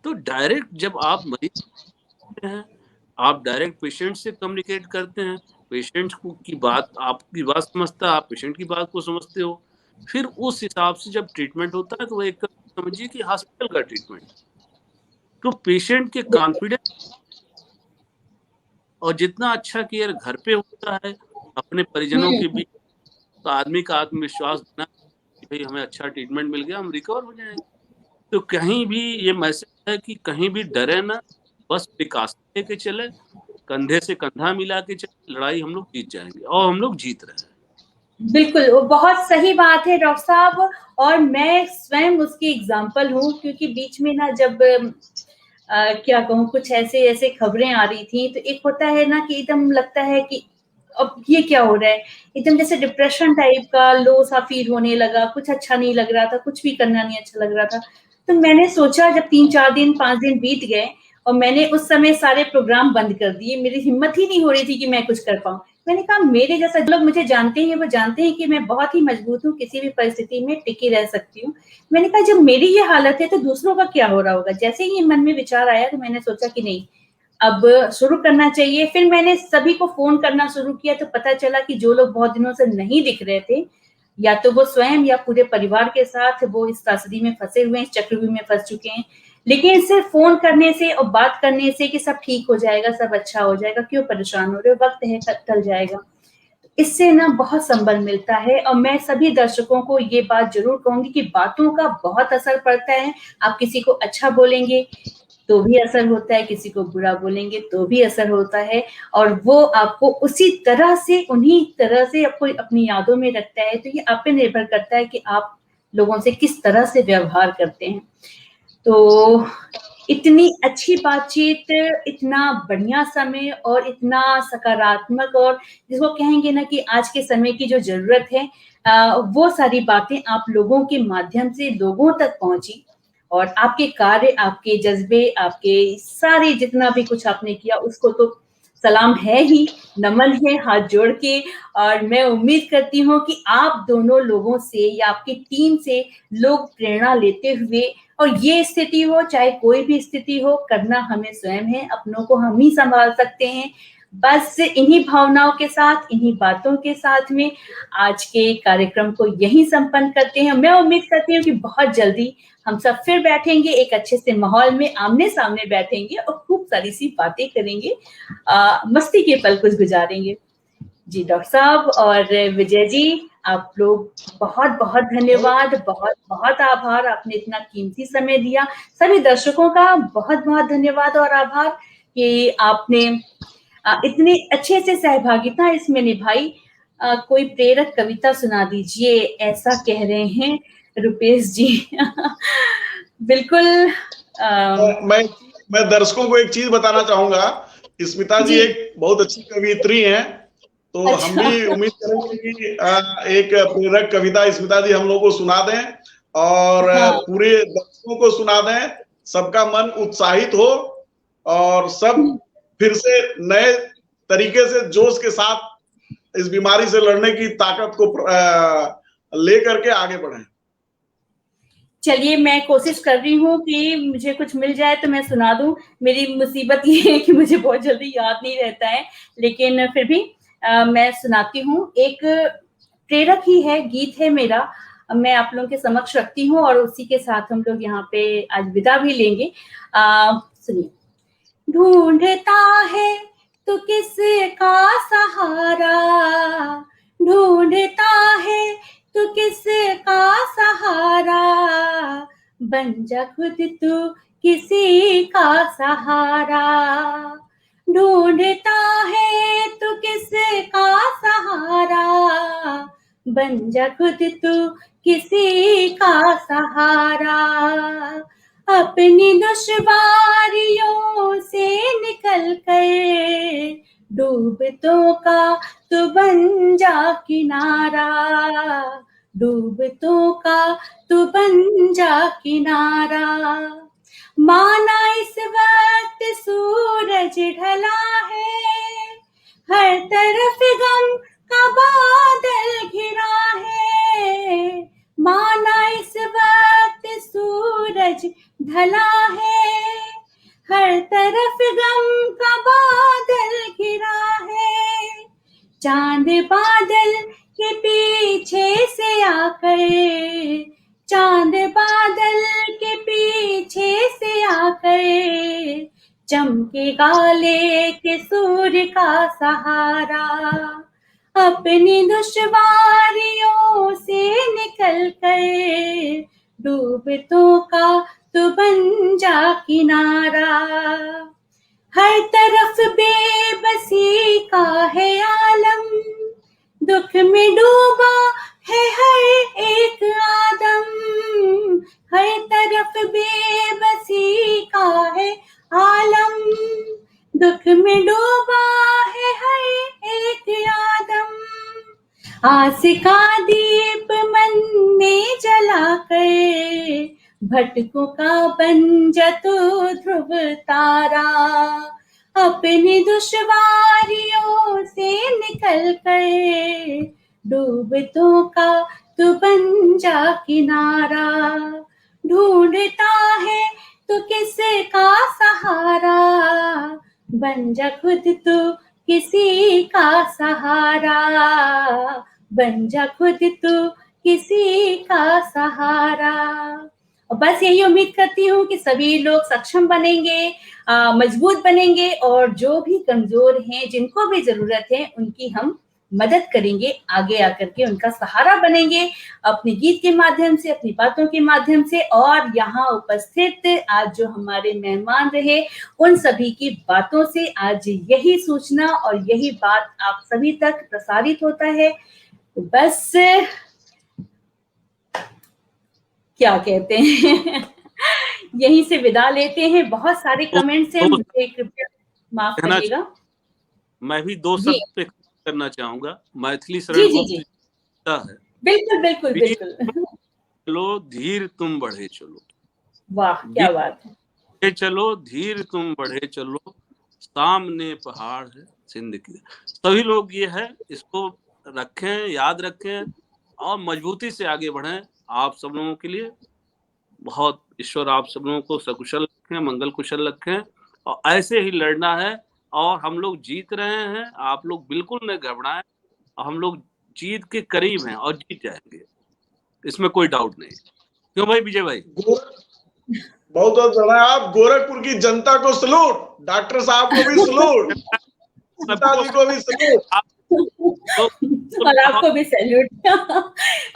तो डायरेक्ट जब आप मरीज हैं, आप डायरेक्ट पेशेंट से कम्युनिकेट करते हैं, पेशेंट को की बात आपकी बात समझता है, आप पेशेंट की बात को समझते हो, फिर उस हिसाब से जब ट्रीटमेंट होता है तो वो एक समझिए कि हॉस्पिटल का ट्रीटमेंट। तो पेशेंट के कॉन्फिडेंस और जितना अच्छा केयर घर पे होता है अपने परिजनों के बीच, तो आदमी का आत्मविश्वास बना कि भाई हमें अच्छा ट्रीटमेंट मिल गया, हम रिकवर हो जाएंगे। तो कहीं भी ये मैसेज है कि कहीं भी डरे ना, बस विकास लेके चले, कंधे से कंधा मिला के चले, लड़ाई हम लोग जीत जाएंगे और हम लोग जीत रहे हैं। बिल्कुल, वो बहुत सही बात है डॉक्टर साहब, और मैं स्वयं उसकी एग्जाम्पल हूँ, क्योंकि बीच में ना जब क्या कहूँ, कुछ ऐसे ऐसे खबरें आ रही थी, तो एक होता है ना कि एकदम लगता है कि अब ये क्या हो रहा है, एकदम जैसे डिप्रेशन टाइप का लो सा फील होने लगा, कुछ अच्छा नहीं लग रहा था, कुछ भी करना नहीं अच्छा लग रहा था। तो मैंने सोचा, जब 3-4 दिन 5 दिन बीत गए और मैंने उस समय सारे प्रोग्राम बंद कर दिए, मेरी हिम्मत ही नहीं हो रही थी कि मैं कुछ कर पाऊँ। मैंने कहा मेरे जैसा, लोग मुझे जानते हैं वो जानते हैं कि मैं बहुत ही मजबूत हूँ, किसी भी परिस्थिति में टिकी रह सकती हूँ। मैंने कहा जब मेरी ये हालत है तो दूसरों का क्या हो रहा होगा। जैसे ही मन में विचार आया तो मैंने सोचा कि नहीं, अब शुरू करना चाहिए। फिर मैंने सभी को फोन करना शुरू किया, तो पता चला कि जो लोग बहुत दिनों से नहीं दिख रहे थे, या तो वो स्वयं या पूरे परिवार के साथ वो इस त्रासदी में फंसे हुए हैं, इस चक्रव्यूह में फंस चुके हैं। लेकिन सिर्फ फोन करने से और बात करने से कि सब ठीक हो जाएगा, सब अच्छा हो जाएगा, क्यों परेशान हो रहे हो, वक्त है, टल जाएगा, इससे ना बहुत संबल मिलता है। और मैं सभी दर्शकों को ये बात जरूर कहूंगी कि बातों का बहुत असर पड़ता है। आप किसी को अच्छा बोलेंगे तो भी असर होता है, किसी को बुरा बोलेंगे तो भी असर होता है, और वो आपको उसी तरह से, उन्हीं तरह से आपको अपनी यादों में रखता है। तो ये आप पे निर्भर करता है कि आप लोगों से किस तरह से व्यवहार करते हैं। तो इतनी अच्छी बातचीत, इतना बढ़िया समय और इतना सकारात्मक, और जिसको कहेंगे ना कि आज के समय की जो जरूरत है, वो सारी बातें आप लोगों के माध्यम से लोगों तक पहुंची। और आपके कार्य, आपके जज्बे, आपके सारे जितना भी कुछ आपने किया, उसको तो सलाम है ही, नमन है हाथ जोड़ के। और मैं उम्मीद करती हूँ कि आप दोनों लोगों से या आपकी टीम से लोग प्रेरणा लेते हुए, और ये स्थिति हो चाहे कोई भी स्थिति हो, करना हमें स्वयं है, अपनों को हम ही संभाल सकते हैं। बस इन्हीं भावनाओं के साथ, इन्हीं बातों के साथ में आज के कार्यक्रम को यहीं संपन्न करते हैं। मैं उम्मीद करती हूँ कि बहुत जल्दी हम सब फिर बैठेंगे, एक अच्छे से माहौल में आमने सामने बैठेंगे और खूब सारी सी बातें करेंगे, मस्ती के पल कुछ गुजारेंगे। जी डॉक्टर साहब और विजय जी, आप लोग बहुत बहुत धन्यवाद, बहुत बहुत आभार, आपने इतना कीमती समय दिया। सभी दर्शकों का बहुत बहुत धन्यवाद और आभार कि आपने इतने अच्छे से सहभागिता इसमें निभाई। कोई प्रेरक कविता सुना दीजिए, ऐसा कह रहे हैं रुपेश जी। बिल्कुल। मैं दर्शकों को एक चीज बताना चाहूंगा, स्मिता जी एक बहुत अच्छी कवियत्री हैं, तो अच्छा। हम भी उम्मीद करेंगे कि एक प्रेरक कविता स्मिता जी हम लोग को सुना दें और पूरे दर्शकों को सुना दें, सबका मन उत्साहित हो और सब फिर से नए तरीके से जोश के साथ इस बीमारी से लड़ने की ताकत को लेकर के आगे बढ़ें। चलिए, मैं कोशिश कर रही हूँ कि मुझे कुछ मिल जाए तो मैं सुना दूं। मेरी मुसीबत ये है कि मुझे बहुत जल्दी याद नहीं रहता है, लेकिन फिर भी मैं सुनाती हूँ। एक प्रेरक ही है, गीत है मेरा, मैं आप लोगों के समक्ष रखती हूँ और उसी के साथ हम लोग यहाँ पे आज विदा भी लेंगे। सुनिए। ढूंढता है तो किसका सहारा, ढूंढता है तो किसका सहारा, बन जा खुद तू किसी का सहारा। ढूंढता है तो किसका सहारा, बन जा खुद तू किसी का सहारा। अपनी दुश्वारियों से निकल कर डूबतों का तो बन जा किनारा, डूबतों का तो बन जा किनारा। माना इस वक्त सूरज ढला है, हर तरफ गम का बादल घिरा है। माना इस वक्त सूरज चांद बादल के पीछे से आकर, चांद बादल के पीछे से आकर चमकेगा लेके सूर्य का सहारा। अपनी दुश्वारियों से निकल कर डूबतों का तू बन जा किनारा। हर तरफ बेबसी का है आलम, दुख में डूबा है हर एक आदम। हर तरफ बेबसी का है आलम, दुख में डूबा है हर एक आदम। आस का दीप मन में जलाकर भटकों का बन जा तू ध्रुव तारा। अपनी दुश्वारियों से निकल कर डूबतों का तू बन जा किनारा। ढूंढता है तो किसका सहारा, बन जा खुद तू किसी का सहारा। बन जा खुद तू किसी का सहारा। और बस यही उम्मीद करती हूँ कि सभी लोग सक्षम बनेंगे, मजबूत बनेंगे, और जो भी कमजोर हैं, जिनको भी जरूरत है, उनकी हम मदद करेंगे, आगे आकर के उनका सहारा बनेंगे अपने गीत के माध्यम से, अपनी बातों के माध्यम से। और यहाँ उपस्थित आज जो हमारे मेहमान रहे, उन सभी की बातों से आज यही सूचना और यही बात आप सभी तक प्रसारित होता है। बस क्या कहते हैं यहीं से विदा लेते हैं। बहुत सारे कमेंट्स हैं, मुझे कृपया माफ करिएगा। मैं भी दो शब्द पे करना चाहूंगा। मैथिली जी शरण जी गुप्त जी, है, बिल्कुल बिल्कुल बिल्कुल। चलो धीर तुम बढ़े चलो। वाह क्या बात है। चलो धीर तुम बढ़े चलो, सामने पहाड़ है सिंध की। सभी लोग ये है, इसको रखें, याद रखें और मजबूती से आगे बढ़ें। आप सब लोगों के लिए बहुत ईश्वर आप सब लोगों को सकुशल रखें, मंगल कुशल रखें, और ऐसे ही लड़ना है। और हम लोग जीत रहे हैं, आप लोग बिल्कुल न घबराएं। हम लोग जीत के करीब हैं और जीत जाएंगे, इसमें कोई डाउट नहीं। क्यों भाई विजय भाई? बहुत बहुत धन्यवाद। गोरखपुर की जनता को सलूट, डॉक्टर साहब को भी सलूट, पिताजी को भी सलूट, और आपको भी सैल्यूट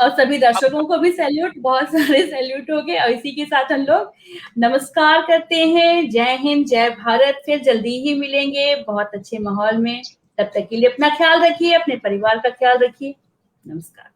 और सभी दर्शकों को भी सैल्यूट। बहुत सारे सैल्यूट हो गए। और इसी के साथ हम लोग नमस्कार करते हैं। जय हिंद, जय भारत। फिर जल्दी ही मिलेंगे बहुत अच्छे माहौल में। तब तक के लिए अपना ख्याल रखिए, अपने परिवार का ख्याल रखिए। नमस्कार।